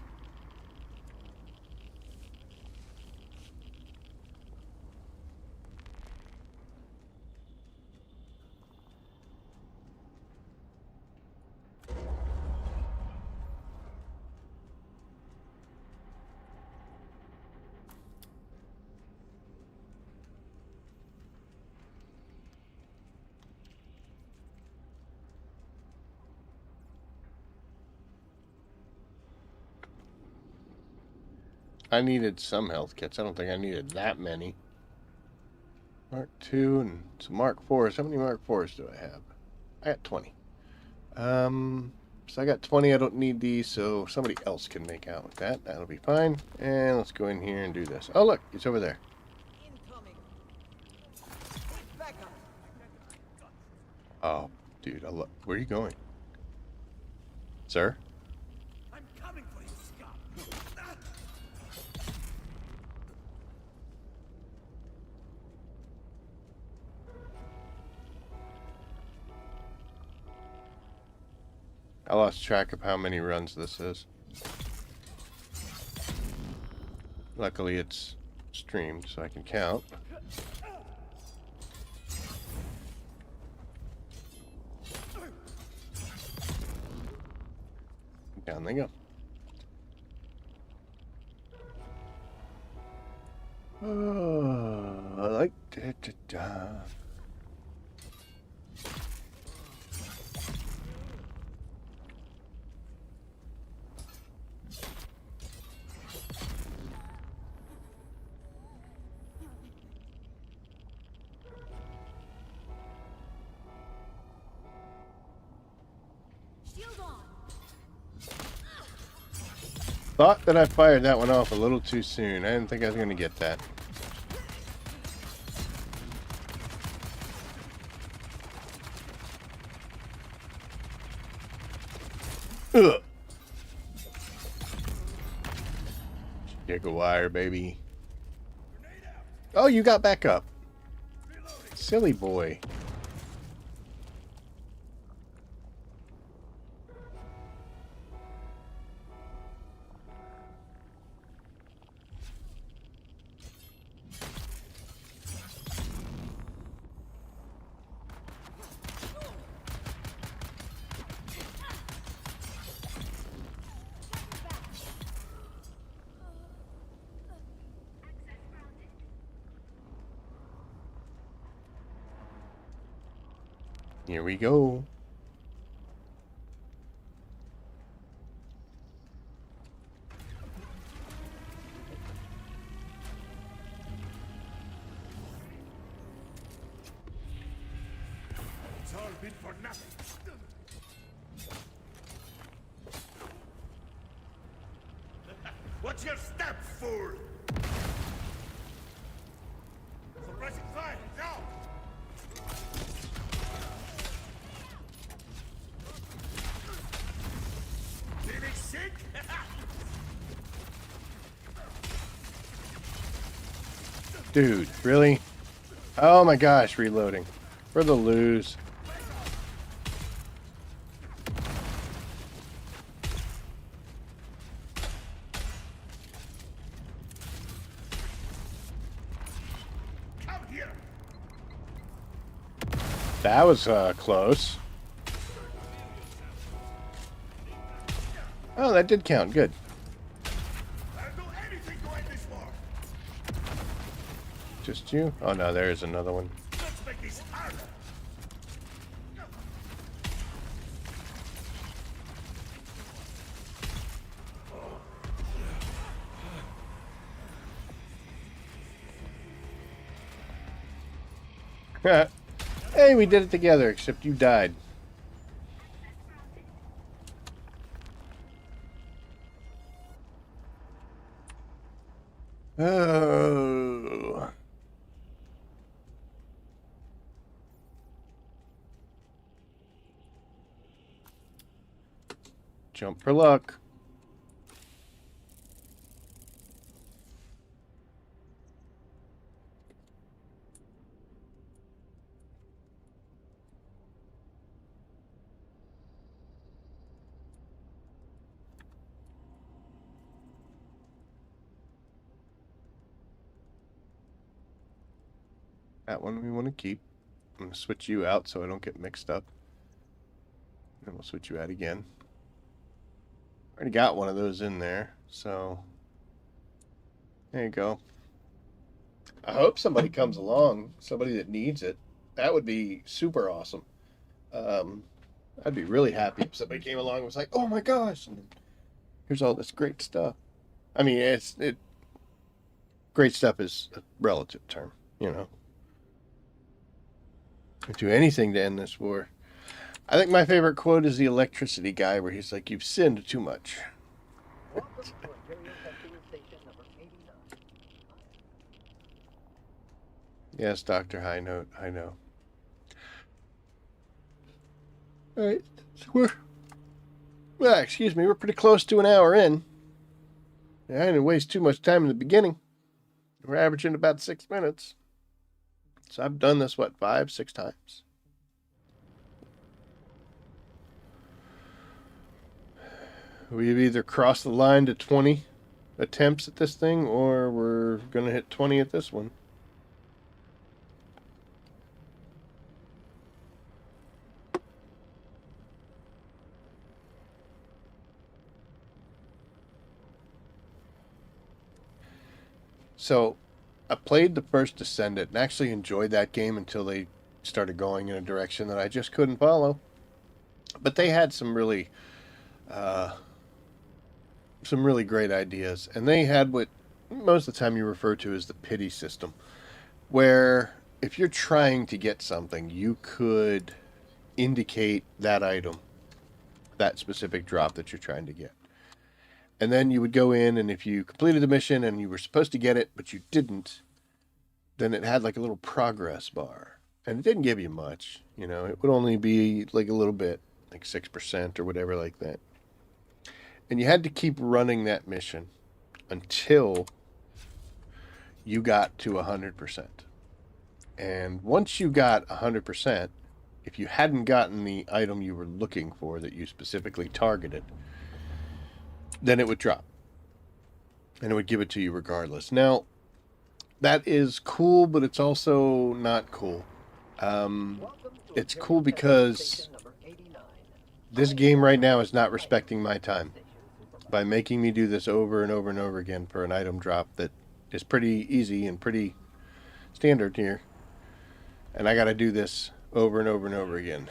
I needed some health kits. I don't think I needed that many. Mark 2 and some Mark 4s. How many Mark 4s do I have? I got 20. So I got 20. I don't need these, so somebody else can make out with that. That'll be fine. And let's go in here and do this. Oh, look. It's over there. Incoming. Back up. Oh, dude. Where are you going? Sir? I'm coming for you, scum. I lost track of how many runs this is. Luckily, it's streamed, so I can count. Down they go. Oh, I like da. Shield on. Thought that I fired that one off a little too soon. I didn't think I was going to get that. Ugh. Giggle wire, baby. Oh, you got back up. Silly boy. Here we go. It's all been for nothing. What's your step, fool? Suppressing fire, now! Feeling sick? Dude, really? Oh my gosh, reloading. For the lose. Come here! That was close. Oh, that did count. Good. I'll do anything to end this war. Just you? Oh, no, there is another one. Let's make this harder. Hey, we did it together, except you died. Oh. Jump for luck. That one we want to keep. I'm going to switch you out so I don't get mixed up. Then we'll switch you out again. Already got one of those in there, so there you go. I hope somebody comes along, somebody that needs it. That would be super awesome. I'd be really happy if somebody came along and was like, "Oh my gosh, and here's all this great stuff." I mean, great stuff is a relative term, you know. I'd do anything to end this war. I think my favorite quote is the electricity guy, where he's like, "You've sinned too much." Welcome to Imperial Testing Station number 89. Yes, Dr. High Note, I know. All right, so we're pretty close to an hour in. I didn't waste too much time in the beginning. We're averaging about 6 minutes. So I've done this, what, 5, 6 times? We've either crossed the line to 20 attempts at this thing, or we're going to hit 20 at this one. So, I played the first Descendant and actually enjoyed that game until they started going in a direction that I just couldn't follow. But they had some really great ideas, and they had what most of the time you refer to as the pity system, where if you're trying to get something, you could indicate that item, that specific drop that you're trying to get. And then you would go in, and if you completed the mission and you were supposed to get it, but you didn't, then it had like a little progress bar. And it didn't give you much, you know, it would only be like a little bit, like 6% or whatever like that. And you had to keep running that mission until you got to 100%. And once you got 100%, if you hadn't gotten the item you were looking for that you specifically targeted, then it would drop. And it would give it to you regardless. Now, that is cool, but it's also not cool. It's cool because this game right now is not respecting my time by making me do this over and over and over again for an item drop that is pretty easy and pretty standard here. And I got to do this over and over and over again.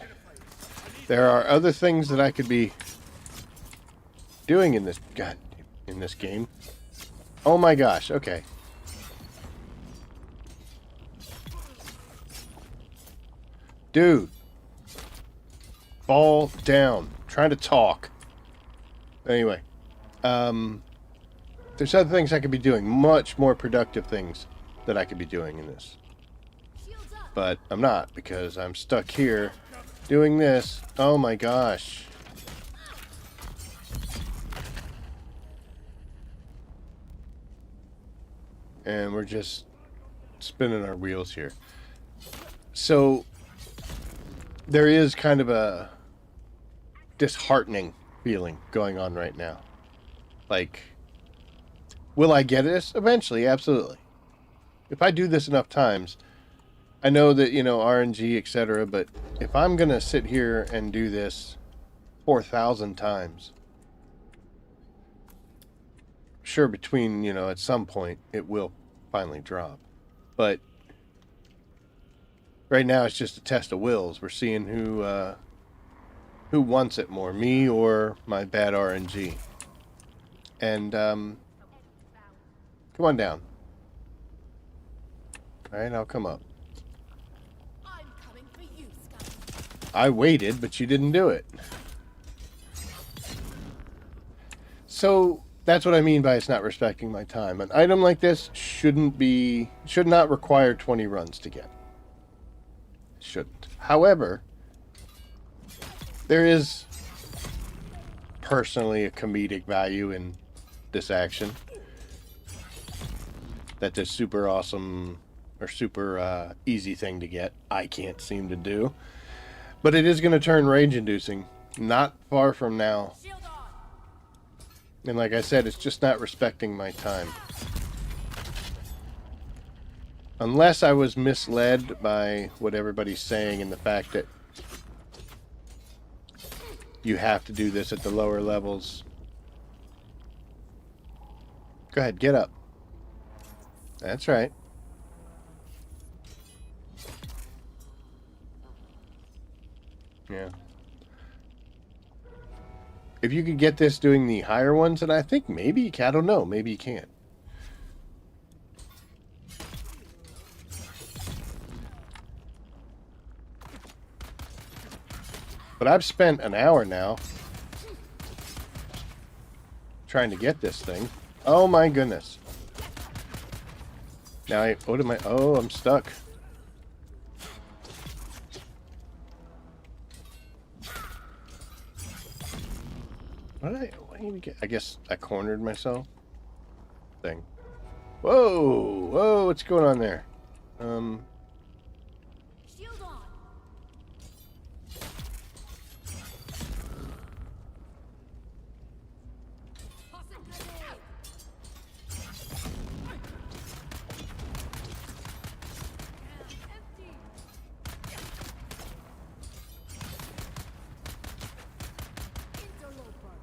There are other things that I could be doing in this game. Oh my gosh, okay. Dude. Fall down. I'm trying to talk. Anyway. There's other things I could be doing. Much more productive things that I could be doing in this. But I'm not, because I'm stuck here doing this. Oh my gosh. And we're just spinning our wheels here. So there is kind of a disheartening feeling going on right now. Like, will I get this? Eventually, absolutely. If I do this enough times, I know that, you know, RNG, etc., but if I'm going to sit here and do this 4,000 times, sure between, you know, at some point it will finally drop. But right now it's just a test of wills. We're seeing who wants it more, me or my bad RNG. And come on down. All right, I'll come up. I'm coming for you, Scum. I waited, but you didn't do it. So that's what I mean by it's not respecting my time. An item like this should not require 20 runs to get. Shouldn't. However, there is personally a comedic value in this action that this super awesome or super easy thing to get I can't seem to do. But it is going to turn rage inducing not far from now. Shield on. And like I said, it's just not respecting my time. Unless I was misled by what everybody's saying and the fact that you have to do this at the lower levels. Go ahead, get up. That's right. Yeah. If you could get this doing the higher ones, then I think maybe you can. I don't know. Maybe you can't. But I've spent an hour now trying to get this thing. Oh my goodness. Now what am I? Oh, I'm stuck. What did I get? I guess I cornered myself. Thing. Whoa! Whoa! What's going on there? Shield on. Tossing grenade. Empty. Interloper.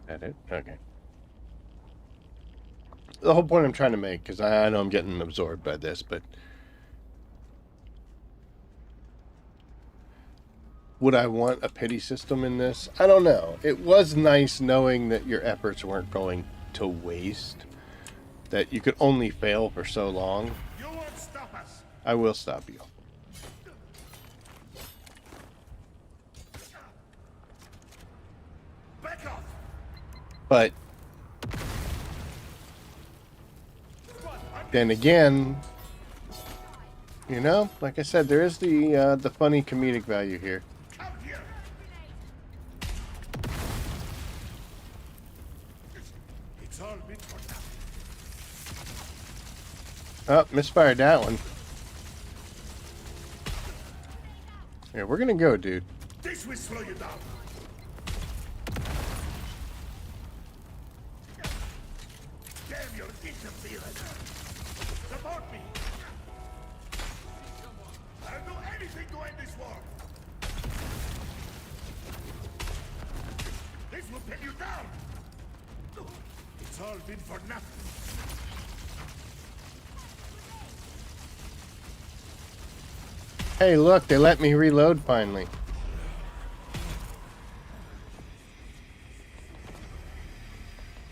That it? Okay. The whole point I'm trying to make, because I know I'm getting absorbed by this, but would I want a pity system in this? I don't know. It was nice knowing that your efforts weren't going to waste, that you could only fail for so long. You won't stop us. I will stop you. Back off. But then again, you know, like I said, there is the funny comedic value here. Out here. It's all been for nothing. Oh, misfired that one. Yeah, we're gonna go, dude. This will slow you down. Damn your interference. Support me. I'll do anything to end this war. This will pin you down. It's all been for nothing. Hey, look, they let me reload finally.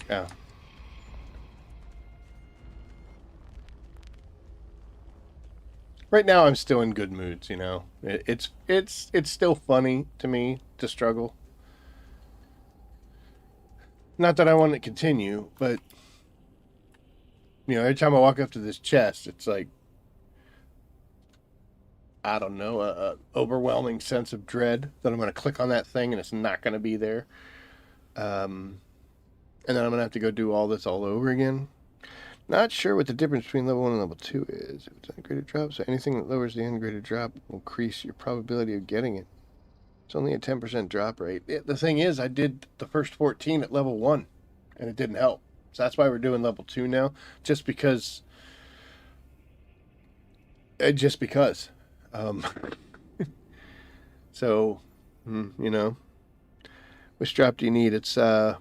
Oh. Right now I'm still in good moods, you know. It's still funny to me to struggle. Not that I want to continue, but you know, every time I walk up to this chest, it's like, I don't know, a overwhelming sense of dread that I'm going to click on that thing and it's not going to be there. And then I'm going to have to go do all this all over again. Not sure what the difference between level 1 and level 2 is. If it's ungraded drop, so anything that lowers the ungraded drop will increase your probability of getting it. It's only a 10% drop rate. The thing is, I did the first 14 at level 1, and it didn't help. So that's why we're doing level 2 now. Just because. So, you know, which drop do you need? It's, every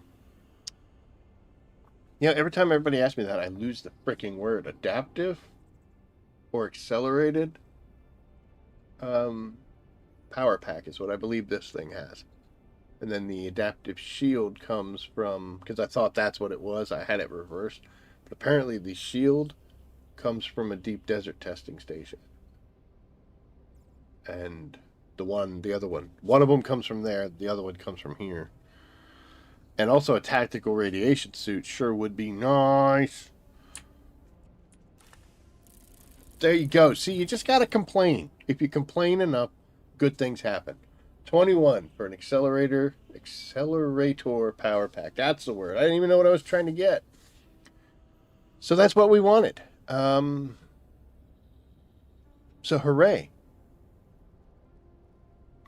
time everybody asks me that, I lose the freaking word. Adaptive or accelerated power pack is what I believe this thing has. And then the adaptive shield comes from, because I thought that's what it was. I had it reversed. But apparently the shield comes from a deep desert testing station. And the other one of them comes from there. The other one comes from here. And also a tactical radiation suit sure would be nice. There you go. See, you just got to complain. If you complain enough, good things happen. 21 for an accelerator power pack. That's the word. I didn't even know what I was trying to get. So that's what we wanted. So hooray.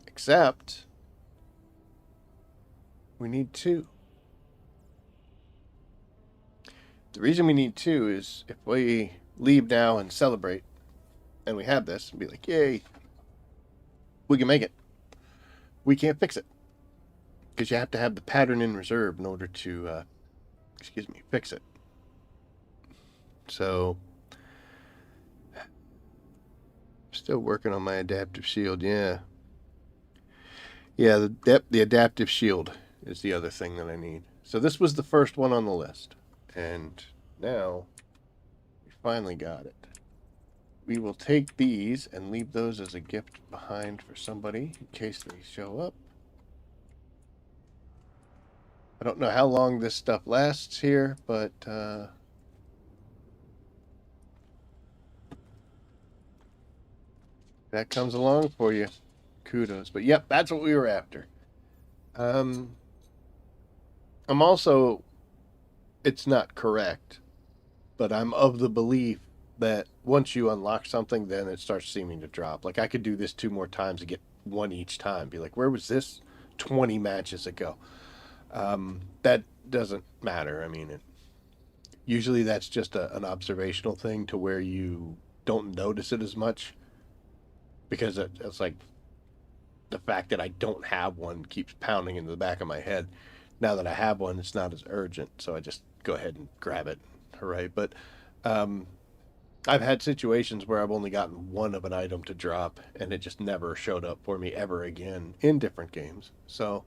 Except we need 2. The reason we need 2 is if we leave now and celebrate and we have this and be like, yay, we can make it. We can't fix it. Because you have to have the pattern in reserve in order to, fix it. So, still working on my adaptive shield, yeah. Yeah, the adaptive shield is the other thing that I need. So this was the first one on the list. And now, we finally got it. We will take these and leave those as a gift behind for somebody in case they show up. I don't know how long this stuff lasts here, but that comes along for you. Kudos. But yep, that's what we were after. I'm also, it's not correct, but I'm of the belief that once you unlock something, then it starts seeming to drop. Like I could do this 2 more times and get 1 each time. Be like, where was this 20 matches ago? That doesn't matter. I mean, usually that's just an observational thing to where you don't notice it as much because it's like the fact that I don't have one keeps pounding into the back of my head. Now that I have one, it's not as urgent, so I just go ahead and grab it. Hooray. But I've had situations where I've only gotten 1 of an item to drop, and it just never showed up for me ever again in different games. So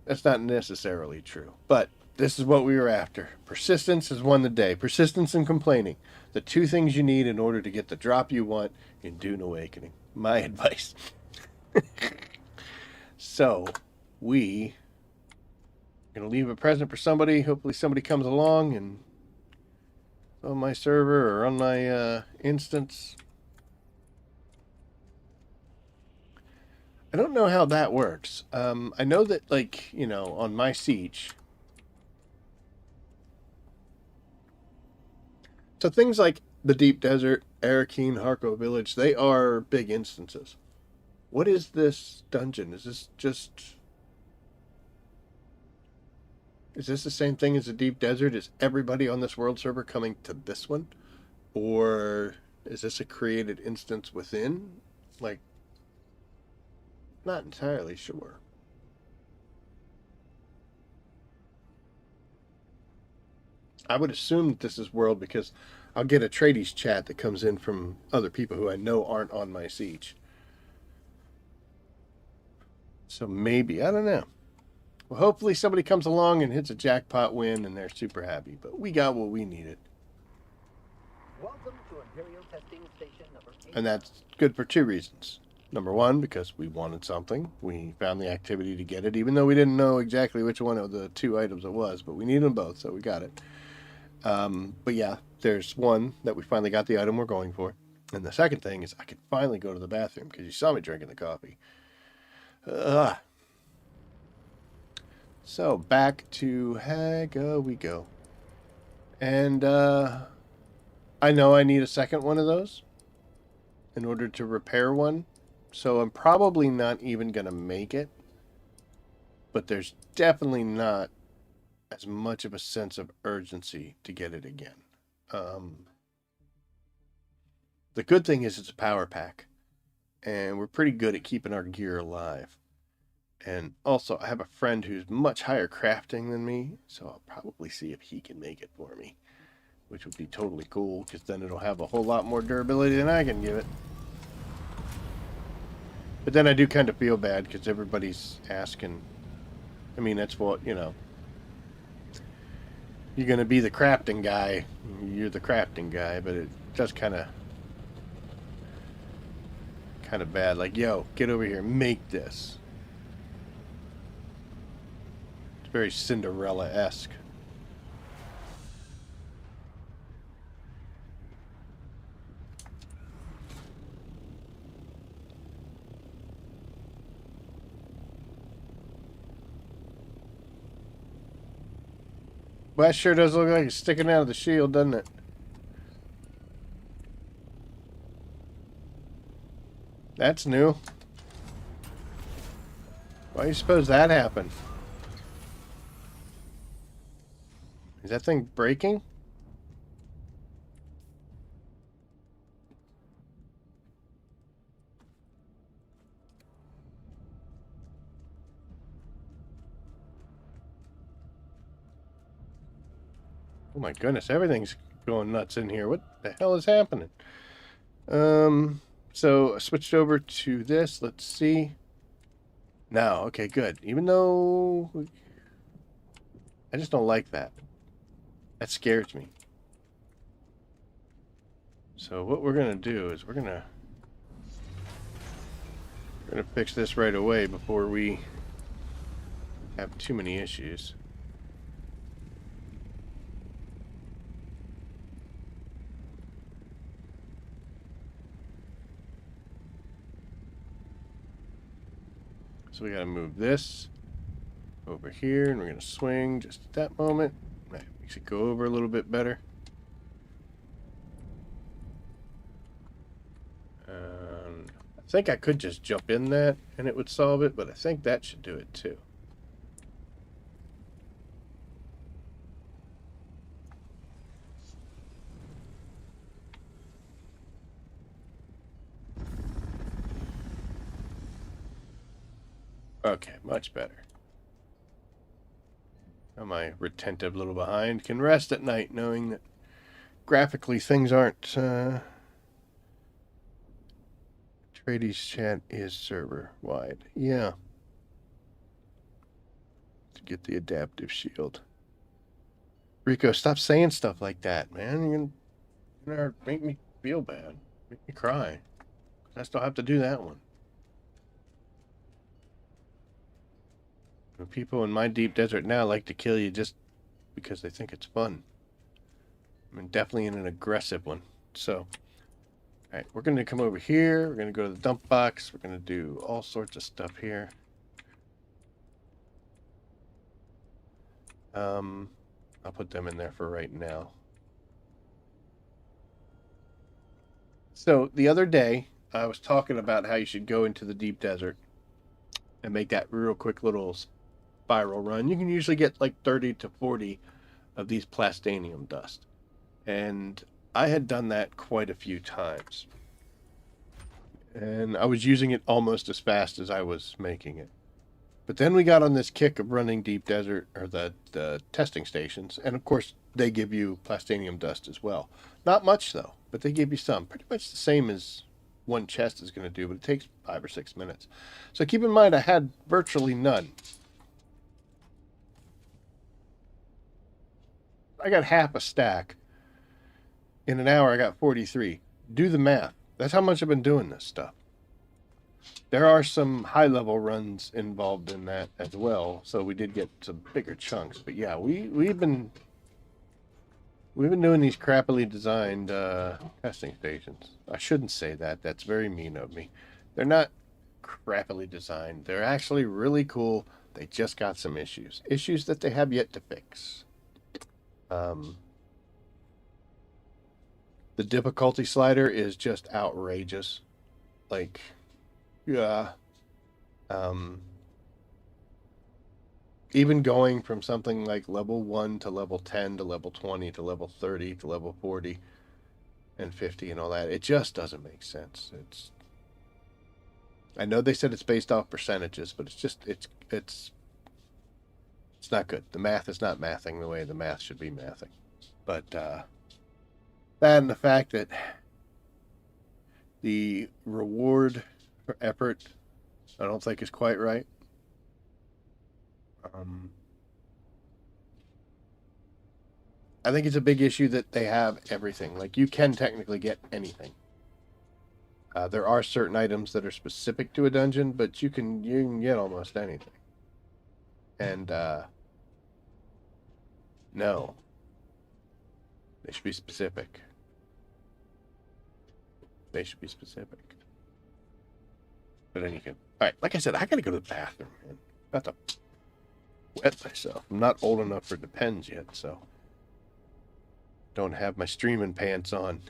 that's not necessarily true. But this is what we were after. Persistence has won the day. Persistence and complaining. The 2 things you need in order to get the drop you want in Dune Awakening. My advice. So, we are going to leave a present for somebody. Hopefully somebody comes along and on my server or on my instance. I don't know how that works. I know that, like, on my siege. So things like the Deep Desert, Arakeen, Harko Village, they are big instances. What is this dungeon? Is this the same thing as the Deep Desert? Is everybody on this world server coming to this one? Or is this a created instance within? Like, not entirely sure. I would assume that this is world because I'll get a tradies chat that comes in from other people who I know aren't on my siege. So maybe, I don't know. Well, hopefully somebody comes along and hits a jackpot win and they're super happy. But we got what we needed. Welcome to Imperial Testing Station number 8. And that's good for 2 reasons. Number 1, because we wanted something. We found the activity to get it, even though we didn't know exactly which one of the 2 items it was. But we needed them both, so we got it. But yeah, there's one that we finally got the item we're going for. And the second thing is I could finally go to the bathroom because you saw me drinking the coffee. So back to Haga we go. And I know I need a second one of those in order to repair one. So I'm probably not even going to make it. But there's definitely not as much of a sense of urgency to get it again. The good thing is it's a power pack. and we're pretty good at keeping our gear alive. And also, I have a friend who's much higher crafting than me, so I'll probably see if he can make it for me, which would be totally cool, because then it'll have a whole lot more durability than I can give it. But then I do kind of feel bad, because everybody's asking. I mean, that's what, you know. You're going to be the crafting guy. You're the crafting guy, but it does kind of bad. Like, yo, get over here, make this. It's very Cinderella-esque. Well, that sure does look like it's sticking out of the shield, doesn't it? That's new. Why do you suppose that happened? Is that thing breaking? Oh my goodness, everything's going nuts in here. What the hell is happening? So I switched over to this. Let's see. Now, okay, good. Even though I just don't like that. That scares me. So what we're gonna do is we're gonna fix this right away before we have too many issues. So we gotta move this over here, and we're gonna swing just at that moment. That makes it go over a little bit better. I think I could just jump in that and it would solve it, but I think that should do it too. Okay, much better. Now my retentive little behind can rest at night knowing that graphically things aren't... Trady's chat is server-wide. Yeah. To get the adaptive shield. Rico, stop saying stuff like that, man. You're gonna make me feel bad. Make me cry. I still have to do that one. People in my deep desert now like to kill you just because they think it's fun. I mean, definitely in an aggressive one. So, alright, we're going to come over here. We're going to go to the dump box. We're going to do all sorts of stuff here. I'll put them in there for right now. So, the other day, I was talking about how you should go into the deep desert and make that real quick little spiral run. You can usually get like 30 to 40 of these plastanium dust. And I had done that quite a few times. And I was using it almost as fast as I was making it. But then we got on this kick of running deep desert, or the testing stations. And of course, they give you plastanium dust as well. Not much though, but they give you some. Pretty much the same as one chest is going to do, but it takes 5 or 6 minutes. So keep in mind, I had virtually none. I got half a stack. In an hour, I got 43. Do the math. That's how much I've been doing this stuff. There are some high-level runs involved in that as well, so we did get some bigger chunks. But yeah, we've been doing these crappily designed testing stations. I shouldn't say that. That's very mean of me. They're not crappily designed. They're actually really cool. They just got some issues. Issues that they have yet to fix. The difficulty slider is just outrageous. Like, yeah. Even going from something like level 1 to level 10 to level 20 to level 30 to level 40 and 50 and all that, it just doesn't make sense. I know they said it's based off percentages, but it's not good. The math is not mathing the way the math should be mathing. But that and the fact that the reward for effort, I don't think is quite right. I think it's a big issue that they have everything. Like, you can technically get anything. There are certain items that are specific to a dungeon, but you can get almost anything. And no, they should be specific. They should be specific. But then you can. All right, like I said, I gotta go to the bathroom, man. About to wet myself. I'm not old enough for Depends yet, so don't have my streaming pants on.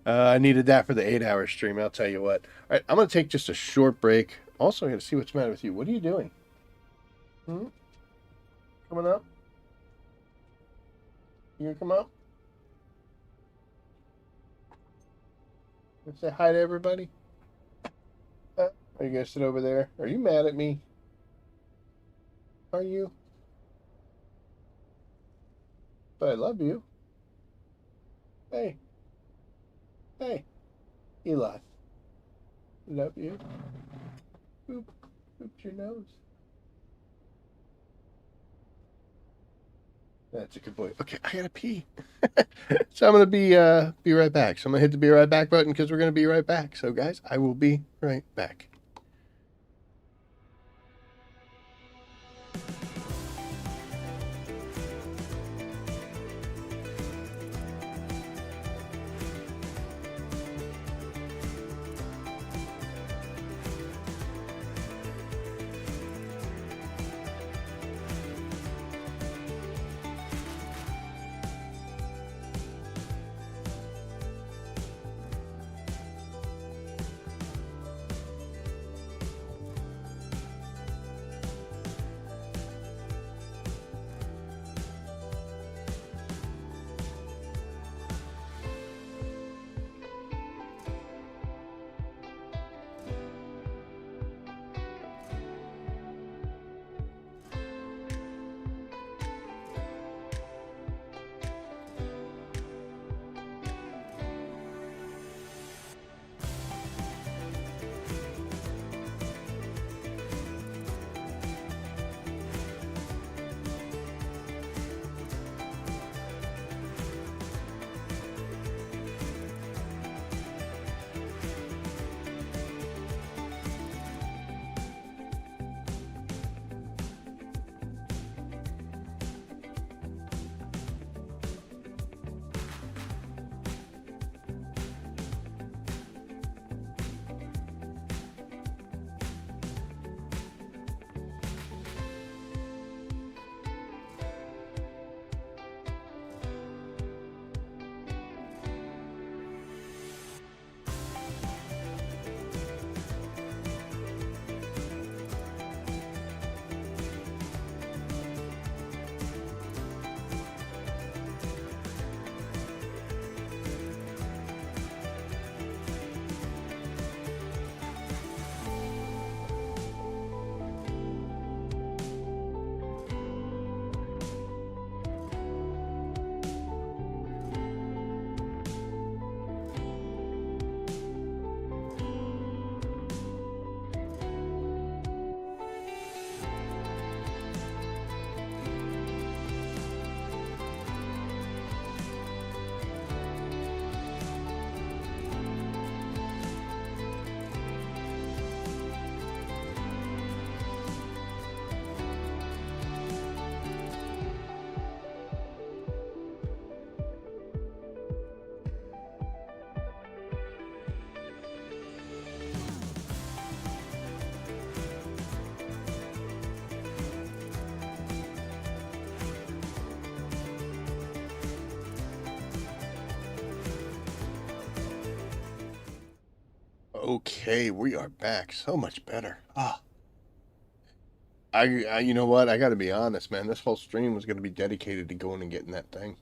I needed that for the 8-hour stream, I'll tell you what. All right, I'm going to take just a short break. Also, I got to see what's the matter with you. What are you doing? Coming up? You going to come up? Say hi to everybody? Are you going to sit over there? Are you mad at me? Are you? But I love you. Hey. Hey. Eli. Love you. Boop. Booped your nose. That's a good boy. Okay, I gotta pee. So I'm gonna be right back. So I'm gonna hit the be right back button because we're gonna be right back. So guys, I will be right back. Okay, we are back. So much better. You know what? I got to be honest, man. This whole stream was going to be dedicated to going and getting that thing.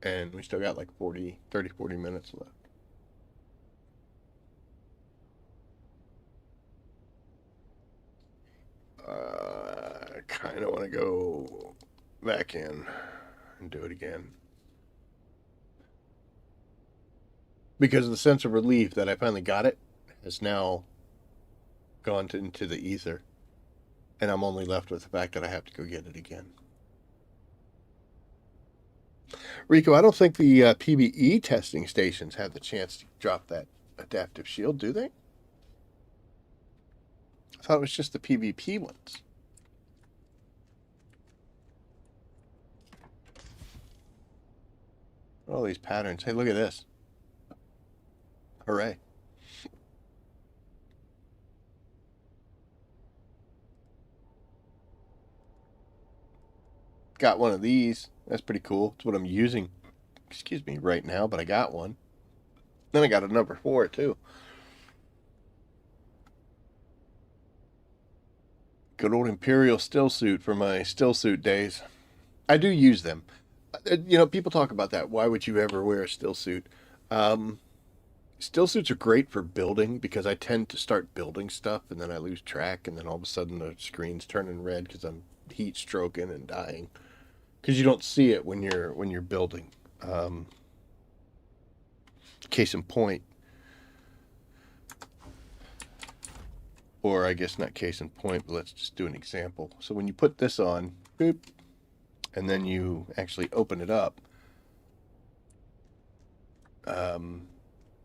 And we still got like 40 minutes left. go back in and do it again. Because the sense of relief that I finally got it has now gone into the ether. And I'm only left with the fact that I have to go get it again. Rico, I don't think the PvE testing stations have the chance to drop that adaptive shield, do they? I thought it was just the PvP ones. All these patterns. Hey, look at this. Hooray. Got one of these. That's pretty cool. It's what I'm using, excuse me, right now, but I got one. Then I got a number 4, too. Good old Imperial still suit for my still suit days. I do use them. You know, people talk about that. Why would you ever wear a still suit? Still suits are great for building because I tend to start building stuff and then I lose track and then all of a sudden the screen's turning red because I'm heat stroking and dying. Because you don't see it when you're building. Case in point, or I guess not case in point, but let's just do an example. So when you put this on, boop, and then you actually open it up,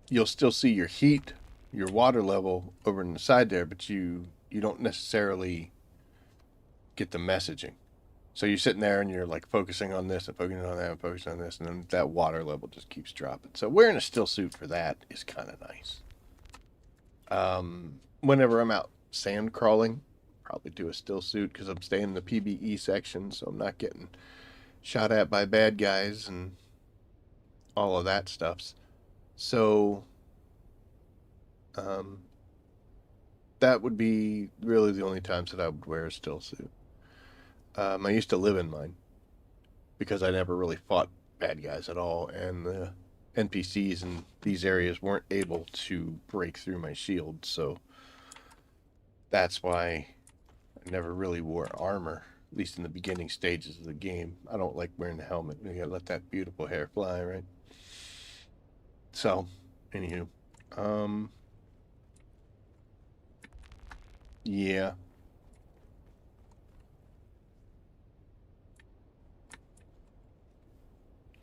you'll still see your heat, your water level over on the side there, but you don't necessarily get the messaging. So you're sitting there and you're like focusing on this and focusing on that and focusing on this, and then that water level just keeps dropping. So wearing a still suit for that is kind of nice. Whenever I'm out sand crawling, probably do a still suit because I'm staying in the PvE section, so I'm not getting shot at by bad guys and all of that stuffs. So that would be really the only times that I would wear a still suit. I used to live in mine because I never really fought bad guys at all, and the NPCs in these areas weren't able to break through my shield, so that's why I never really wore armor, at least in the beginning stages of the game. I don't like wearing the helmet. You gotta let that beautiful hair fly, right? So, anywho, yeah.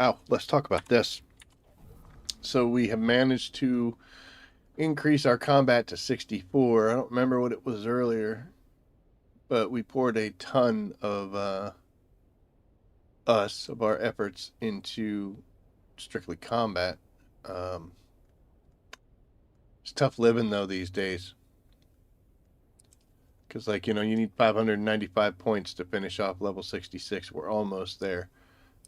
Oh, let's talk about this. So we have managed to increase our combat to 64. I don't remember what it was earlier, but we poured a ton of our efforts into strictly combat. It's tough living though these days. Because, like, you know, you need 595 points to finish off level 66. We're almost there.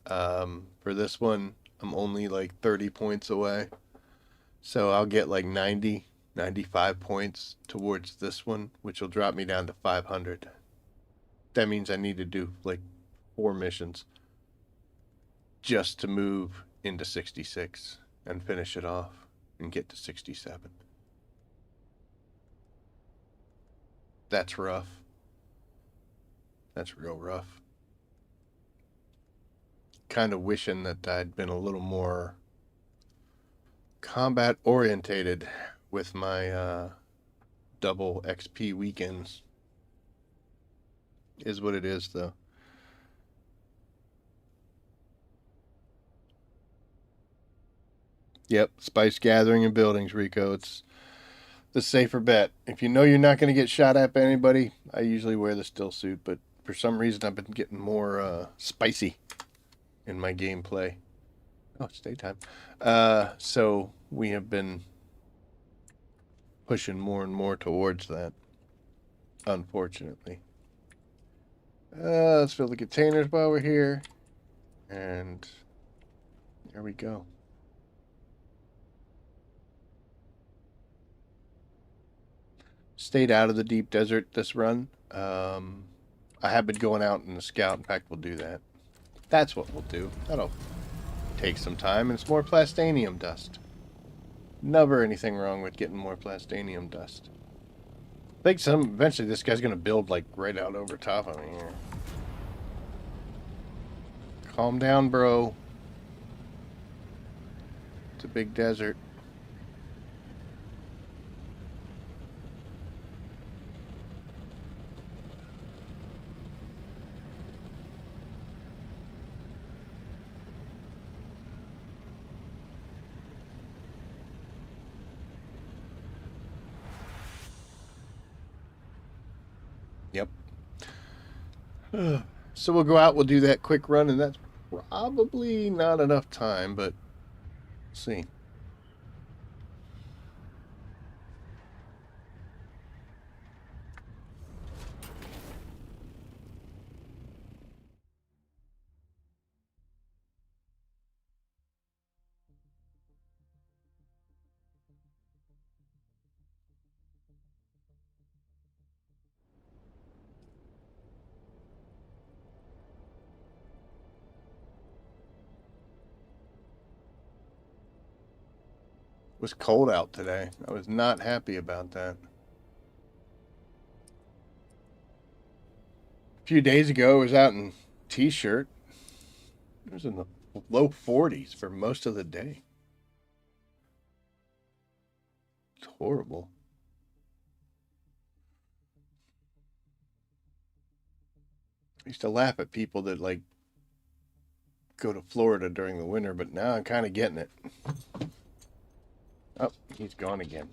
For this one, I'm only like 30 points away. So I'll get like 90, 95 points towards this one, which will drop me down to 500. That means I need to do like 4 missions just to move into 66 and finish it off and get to 67. That's rough. That's real rough. Kind of wishing that I'd been a little more combat orientated with my double XP weekends. Is what it is, though. Yep, spice gathering and buildings, Rico. It's the safer bet. If you know you're not going to get shot at by anybody, I usually wear the still suit, but for some reason I've been getting more spicy in my gameplay. Oh, it's daytime. So we have been pushing more and more towards that, unfortunately. Let's fill the containers while we're here. And there we go. Stayed out of the deep desert this run. I have been going out in the scout. In fact, we'll do that. That's what we'll do. That'll take some time, and it's more plastanium dust. Never anything wrong with getting more plastanium dust. I think eventually this guy's going to build like right out over top of me here. Calm down, bro. It's a big desert. Yep. So we'll go out, we'll do that quick run, and that's probably not enough time, but we'll see. It was cold out today. I was not happy about that. A few days ago, I was out in t-shirt. It was in the low 40s for most of the day. It's horrible. I used to laugh at people that like go to Florida during the winter, but now I'm kind of getting it. Oh, he's gone again.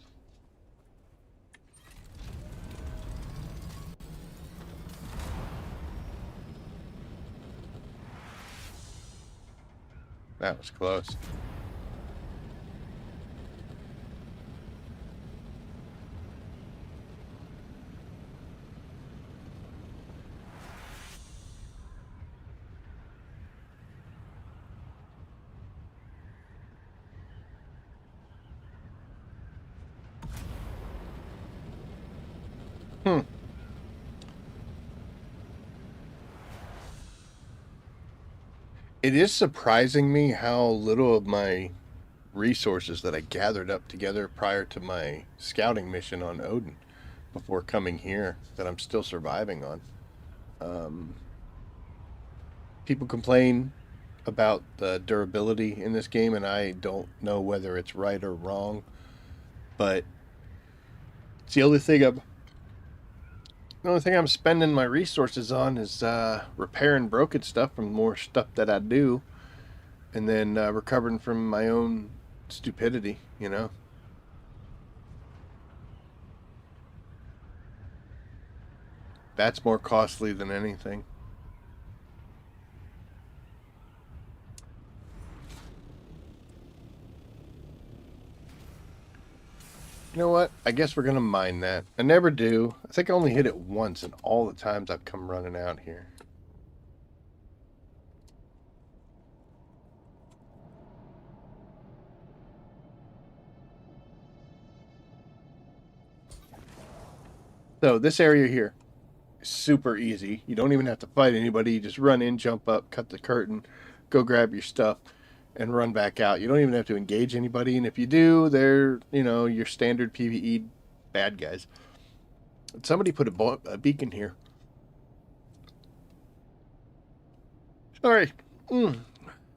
That was close. It is surprising me how little of my resources that I gathered up together prior to my scouting mission on Odin before coming here that I'm still surviving on. People complain about the durability in this game, and I don't know whether it's right or wrong, but it's the only thing I'm spending my resources on is repairing broken stuff from more stuff that I do, and then recovering from my own stupidity, you know? That's more costly than anything. You know what? I guess we're gonna mine that. I never do. I think I only hit it once in all the times I've come running out here. So this area here is super easy. You don't even have to fight anybody. You just run in, jump up, cut the curtain, go grab your stuff, and run back out. You don't even have to engage anybody. And if you do, they're, you know, your standard PvE bad guys. Somebody put a beacon here. Sorry. So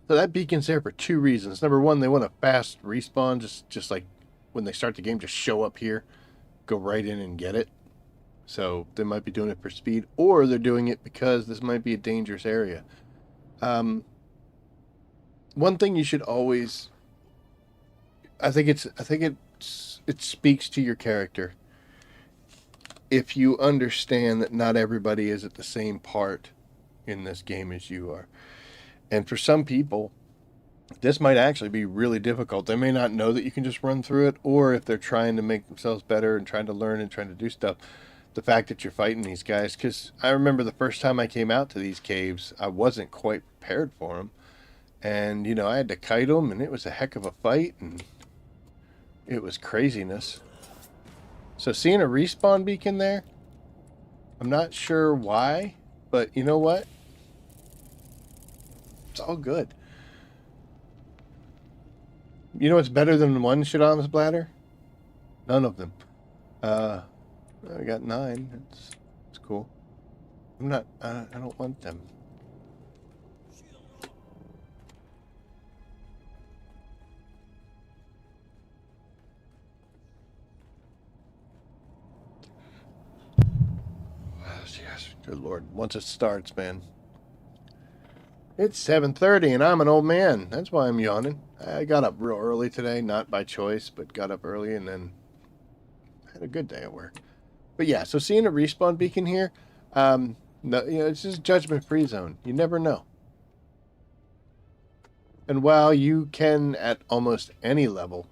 that beacon's there for two reasons. Number one, they want a fast respawn, just like when they start the game, just show up here, go right in and get it. So they might be doing it for speed, or they're doing it because this might be a dangerous area. One thing you should always, I think it speaks to your character if you understand that not everybody is at the same part in this game as you are. And for some people, this might actually be really difficult. They may not know that you can just run through it, or if they're trying to make themselves better and trying to learn and trying to do stuff, the fact that you're fighting these guys, because I remember the first time I came out to these caves, I wasn't quite prepared for them. And, you know, I had to kite them, and it was a heck of a fight, and it was craziness. So seeing a respawn beacon there, I'm not sure why, but you know what? It's all good. You know what's better than one Shadam's bladder? None of them. I got 9. That's cool. I don't want them. Good Lord. Once it starts, man. It's 7:30 and I'm an old man. That's why I'm yawning. I got up real early today, not by choice, but got up early and then had a good day at work. But yeah, so seeing a respawn beacon here, no, it's just judgment-free zone. You never know. And while you can at almost any level,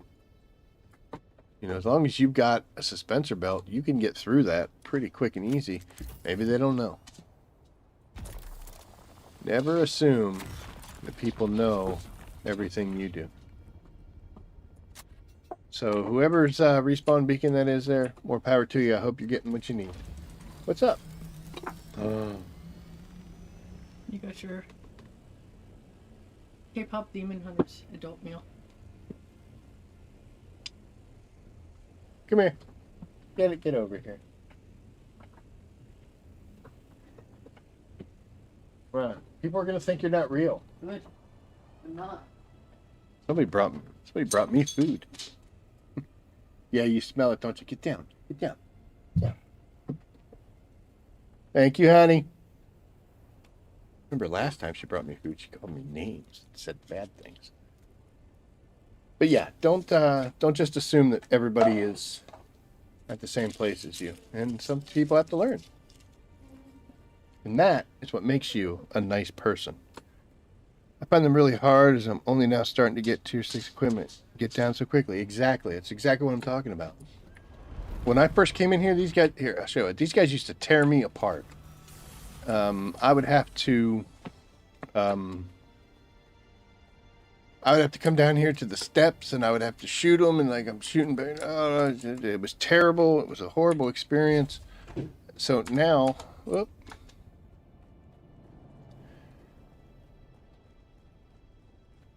as long as you've got a suspensor belt, you can get through that pretty quick and easy. Maybe they don't know. Never assume that people know everything you do. So whoever's respawn beacon that is there, more power to you. I hope you're getting what you need. What's up? You got your K-pop Demon Hunters adult meal. Come here. Get over here. Right. People are gonna think you're not real. Good. I'm not. Somebody brought me food. Yeah, you smell it, don't you? Get down. Get down. Down. Thank you, honey. Remember last time she brought me food, she called me names, said bad things. But yeah, don't just assume that everybody is at the same place as you. And some people have to learn. And that is what makes you a nice person. I find them really hard as I'm only now starting to get tier 6 equipment. Get down so quickly. Exactly. It's exactly what I'm talking about. When I first came in here, these guys... Here, I'll show it. These guys used to tear me apart. I would have to... I would have to come down here to the steps and I would have to shoot them and like I'm shooting back. Oh, it was terrible. It was a horrible experience. So now... Whoop.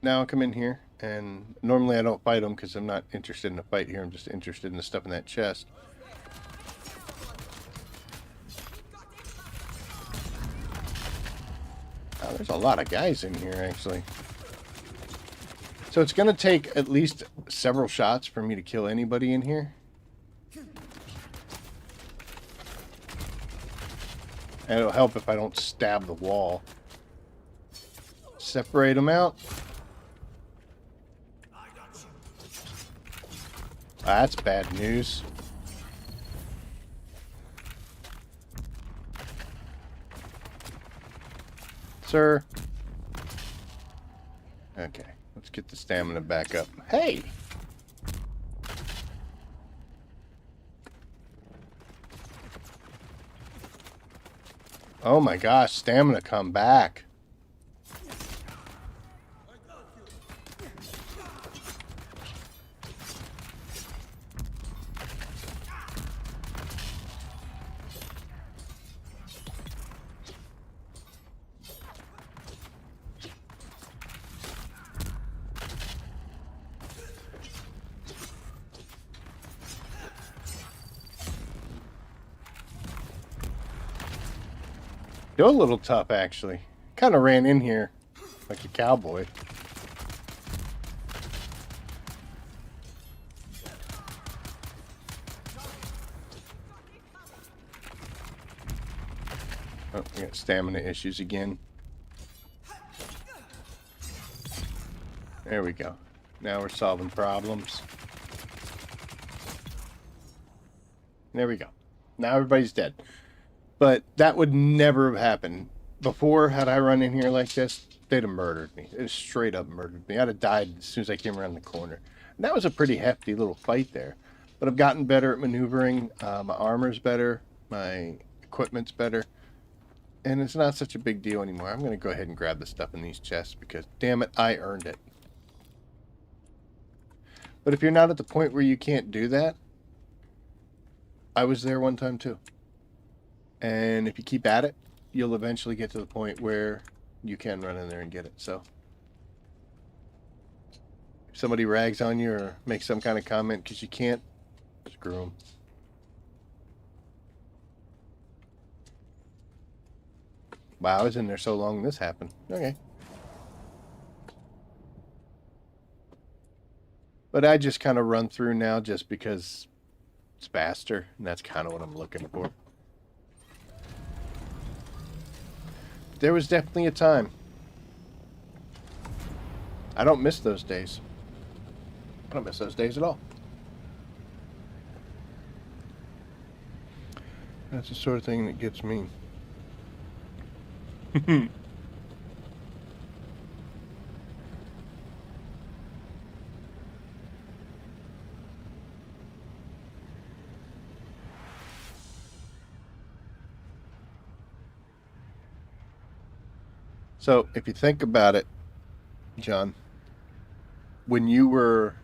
Now I come in here, and normally I don't fight them because I'm not interested in a fight here. I'm just interested in the stuff in that chest. Oh, there's a lot of guys in here, actually. So it's going to take at least several shots for me to kill anybody in here. And it'll help if I don't stab the wall. Separate them out. That's bad news. Sir. Okay, let's get the stamina back up. Hey! Oh my gosh, stamina come back. You're a little tough, actually. Kind of ran in here like a cowboy. Oh, we got stamina issues again. There we go. Now we're solving problems. There we go. Now everybody's dead. But that would never have happened. Before, had I run in here like this, they'd have murdered me. It straight up murdered me. I'd have died as soon as I came around the corner. And that was a pretty hefty little fight there. But I've gotten better at maneuvering. My armor's better. My equipment's better. And it's not such a big deal anymore. I'm going to go ahead and grab the stuff in these chests because, damn it, I earned it. But if you're not at the point where you can't do that, I was there one time too. And if you keep at it, you'll eventually get to the point where you can run in there and get it. So if somebody rags on you or makes some kind of comment because you can't, screw them. Wow, I was in there so long this happened. Okay. But I just kind of run through now just because it's faster, and that's kind of what I'm looking for. there was definitely a time. I don't miss those days. I don't miss those days at all. That's the sort of thing that gets me. So, if you think about it, John, when you were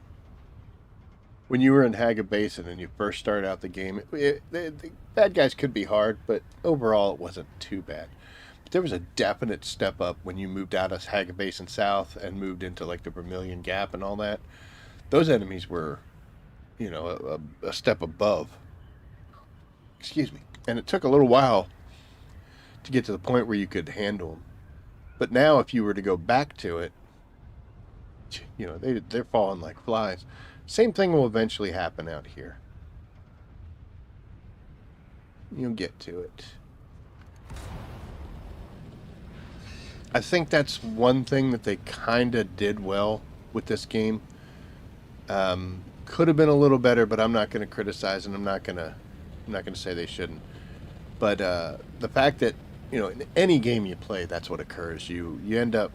in Haga Basin and you first started out the game, the bad guys could be hard, but overall it wasn't too bad. But there was a definite step up when you moved out of Haga Basin South and moved into like the Vermilion Gap and all that. Those enemies were, you know, a step above. Excuse me. And it took a little while to get to the point where you could handle them. But now if you were to go back to it, you know, they're falling like flies. Same thing will eventually happen out here. You'll get to it. I think that's one thing that they kind of did well with this game. Could have been a little better, but I'm not going to criticize, and I'm not going to say they shouldn't. But the fact that, you know, in any game you play, that's what occurs. You end up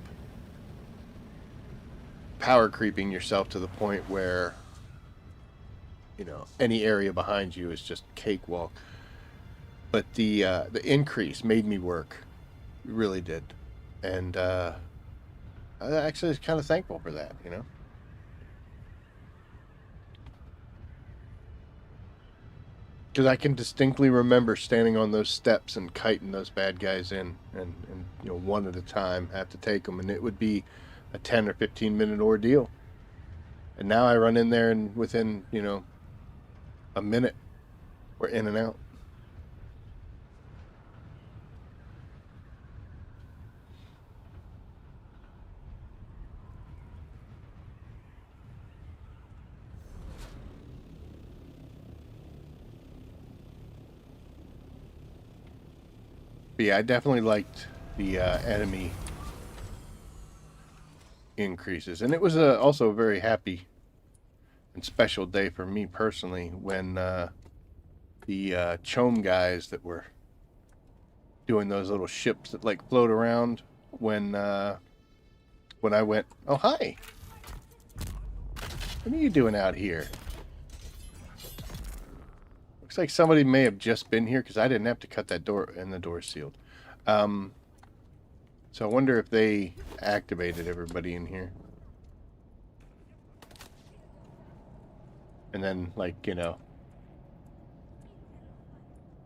power creeping yourself to the point where, you know, any area behind you is just cakewalk. But the increase made me work. It really did. And I actually was kind of thankful for that, you know. Because I can distinctly remember standing on those steps and kiting those bad guys in, and you know, one at a time, have to take them, and it would be a 10 or 15 minute ordeal. And now I run in there, and within, you know, a minute, we're in and out. But yeah, I definitely liked the enemy increases. And it was also a very happy and special day for me personally when the Chome guys that were doing those little ships that like float around, when I went, oh hi, what are you doing out here? Looks like somebody may have just been here because I didn't have to cut that door, and the door's sealed. So I wonder if they activated everybody in here. And then, like, you know,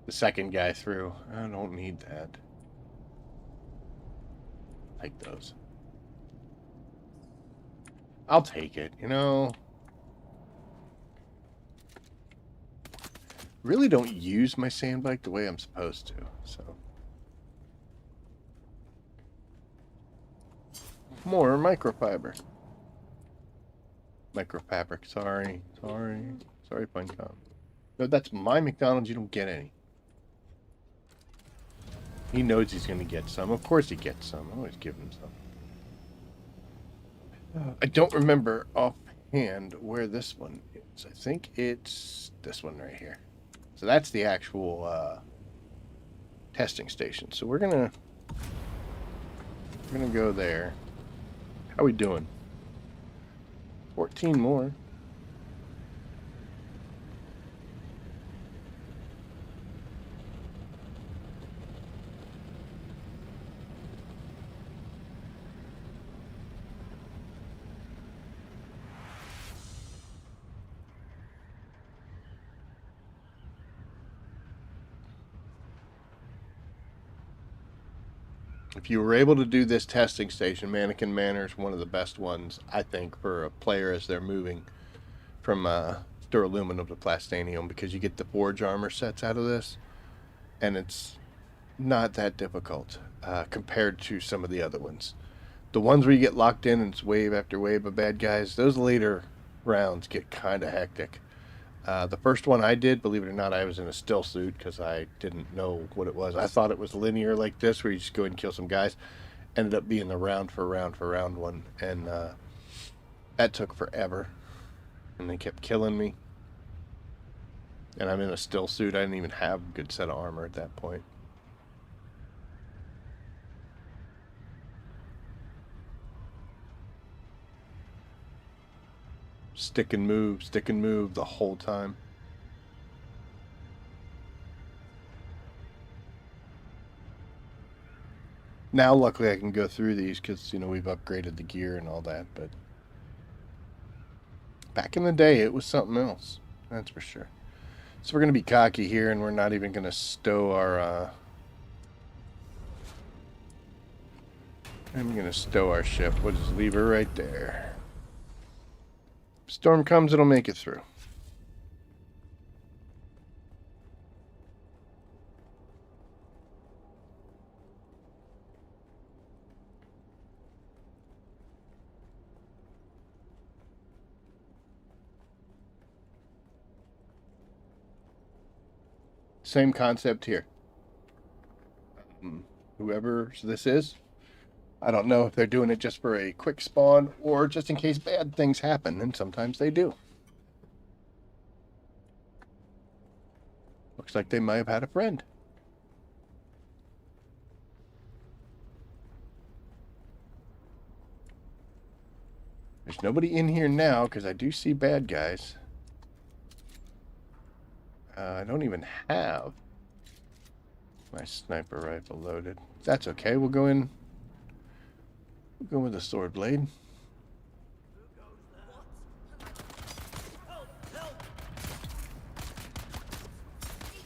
the second guy through. I don't need that. Like those. I'll take it, you know. Really don't use my sand bike the way I'm supposed to, so. More microfiber. Microfabric, sorry, Funcom. No, that's my McDonald's, you don't get any. He knows he's gonna get some. Of course he gets some. I always give him some. I don't remember offhand where this one is. I think it's this one right here. So that's the actual testing station. So we're gonna go there. How we doing? 14 more. If you were able to do this testing station, Mannequin Manor is one of the best ones, I think, for a player as they're moving from Duraluminum to Plastanium, because you get the Forge armor sets out of this, and it's not that difficult compared to some of the other ones. The ones where you get locked in and it's wave after wave of bad guys, those later rounds get kind of hectic. The first one I did, believe it or not, I was in a still suit because I didn't know what it was. I thought it was linear like this, where you just go and kill some guys. Ended up being the round for round one, and that took forever. And they kept killing me. And I'm in a still suit. I didn't even have a good set of armor at that point. Stick and move the whole time. Now, luckily, I can go through these because, you know, we've upgraded the gear and all that, but back in the day, it was something else. That's for sure. So we're going to be cocky here, and we're not even going to stow our, I'm going to stow our ship. We'll just leave her right there. If storm comes, it'll make it through. Same concept here. Whoever this is, I don't know if they're doing it just for a quick spawn or just in case bad things happen, and sometimes they do. Looks like they might have had a friend. There's nobody in here now because I do see bad guys. I don't even have my sniper rifle loaded. That's okay. We'll go in. We'll go with the sword blade. Need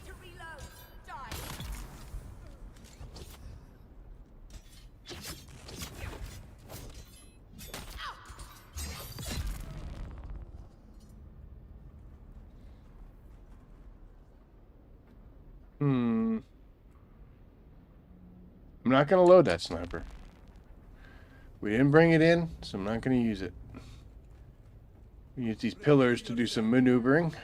to reload. Die. I'm not going to load that sniper. We didn't bring it in, so I'm not going to use it. We use these pillars to do some maneuvering.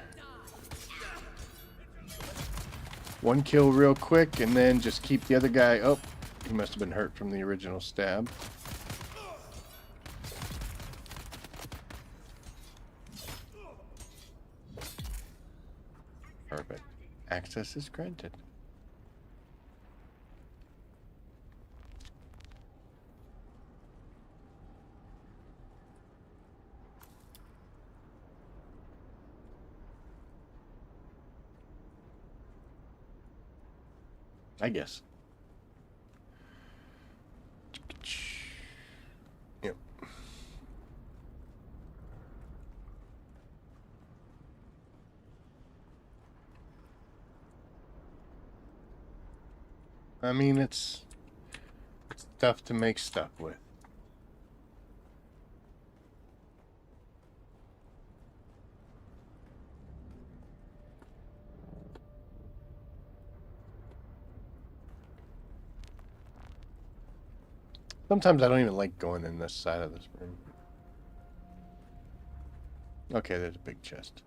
One kill real quick, and then just keep the other guy... Oh, he must have been hurt from the original stab. Perfect. Access is granted. I guess. Yep. I mean, it's tough to make stuff with. Sometimes I don't even like going in this side of this room. Okay, there's a big chest.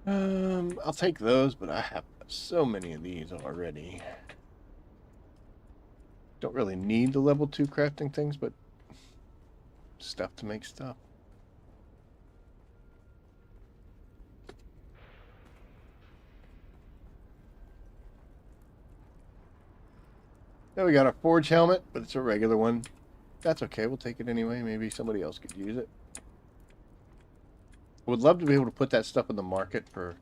Okay. I'll take those, but I have so many of these already. Don't really need the level 2 crafting things, but stuff to make stuff. Now we got our forge helmet, but it's a regular one. That's okay, we'll take it anyway. Maybe somebody else could use it. Would love to be able to put that stuff in the market for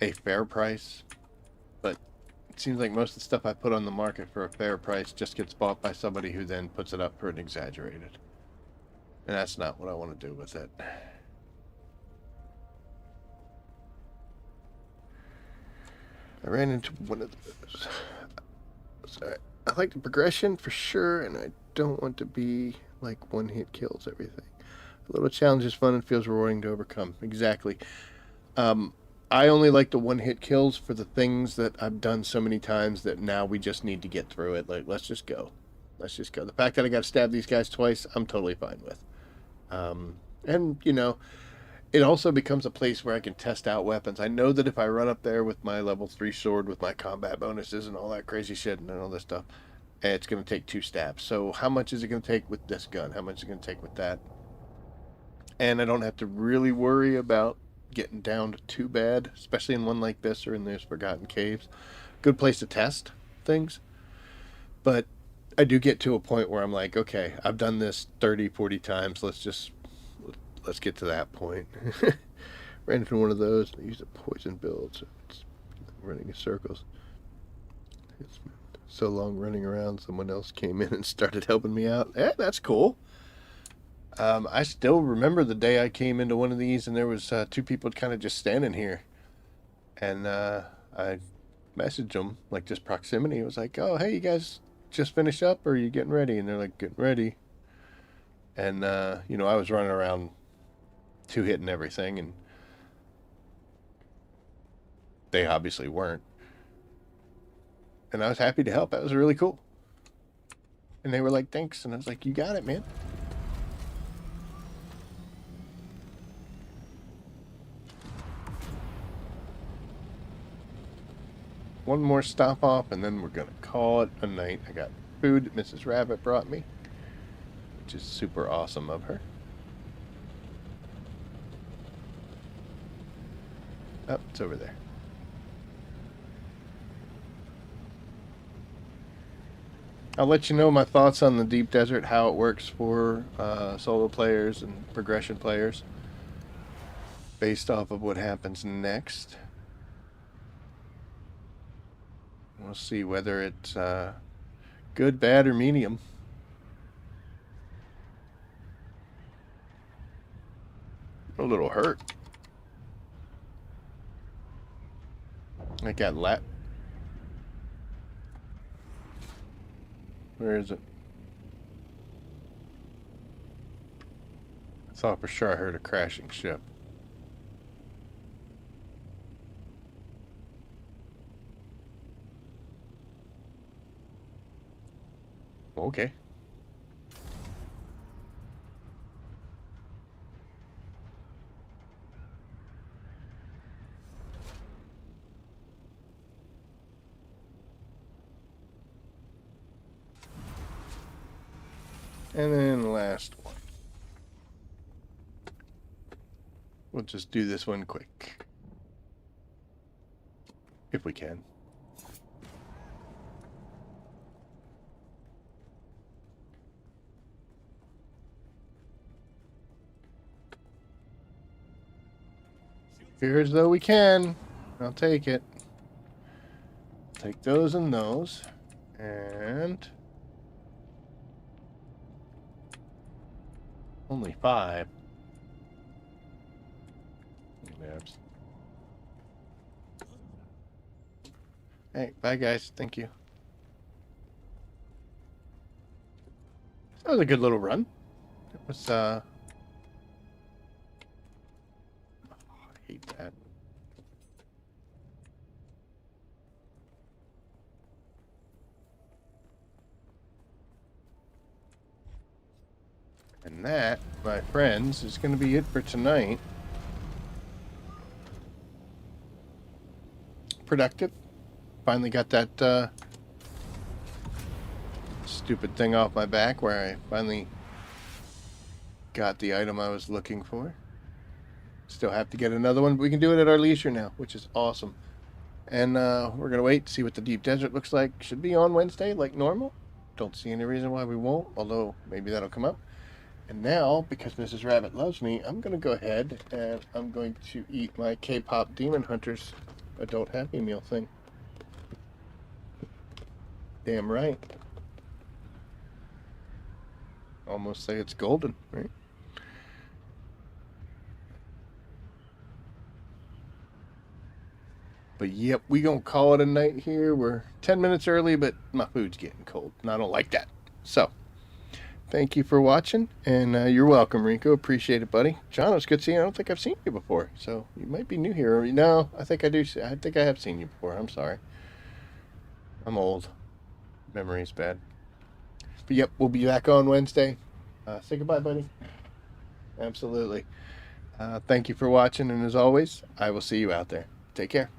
a fair price, but it seems like most of the stuff I put on the market for a fair price just gets bought by somebody who then puts it up for an exaggerated. And that's not what I want to do with it. I ran into one of those. Sorry. I like the progression for sure, and I don't want to be like one hit kills everything. A little challenge is fun and feels rewarding to overcome. Exactly. I only like the one hit kills for the things that I've done so many times that now we just need to get through it. Like, let's just go. Let's just go. The fact that I got to stab these guys twice, I'm totally fine with. And, you know, it also becomes a place where I can test out weapons. I know that if I run up there with my level 3 sword with my combat bonuses and all that crazy shit and all this stuff, it's going to take 2 stabs. So how much is it going to take with this gun? How much is it going to take with that? And I don't have to really worry about getting downed too bad, especially in one like this or in those Forgotten Caves. Good place to test things. But I do get to a point where I'm like, okay, I've done this 30, 40 times. Let's get to that point. Ran into one of those. I used a poison build, so it's running in circles. It's so long running around, someone else came in and started helping me out. That's cool. I still remember the day I came into one of these and there was 2 people kind of just standing here. And I messaged them, like just proximity. It was like, oh, hey, you guys just finished up or are you getting ready? And they're like, getting ready. And, you know, I was running around 2-hitting everything and they obviously weren't. And I was happy to help. That was really cool. And they were like, thanks. And I was like, you got it, man. One more stop off, and then we're going to call it a night. I got food that Mrs. Rabbit brought me, which is super awesome of her. Oh, it's over there. I'll let you know my thoughts on the Deep Desert, how it works for solo players and progression players, based off of what happens next. We'll see whether it's good, bad, or medium. A little hurt. I got Where is it? I thought for sure I heard a crashing ship. Okay. And then the last one. We'll just do this one quick. If we can. Appear as though we can. I'll take it. Take those and those. And only 5. Oops. Hey, bye guys. Thank you. That was a good little run. It was I hate that. And that, my friends, is going to be it for tonight. Productive. Finally got that stupid thing off my back where I finally got the item I was looking for. Still have to get another one, but we can do it at our leisure now, which is awesome. And we're going to wait to see what the Deep Desert looks like. Should be on Wednesday like normal. Don't see any reason why we won't, although maybe that'll come up. And now, because Mrs. Rabbit loves me, I'm going to go ahead and I'm going to eat my K-pop Demon Hunters adult Happy Meal thing. Damn right. Almost say it's golden, right? But yep, we gonna call it a night here. We're 10 minutes early, but my food's getting cold, and I don't like that. So, thank you for watching, and you're welcome, Rico. Appreciate it, buddy. John, it's good seeing you. I don't think I've seen you before, so you might be new here. No, I think I do. I think I have seen you before. I'm sorry. I'm old. Memory's bad. But yep, we'll be back on Wednesday. Say goodbye, buddy. Absolutely. Thank you for watching, and as always, I will see you out there. Take care.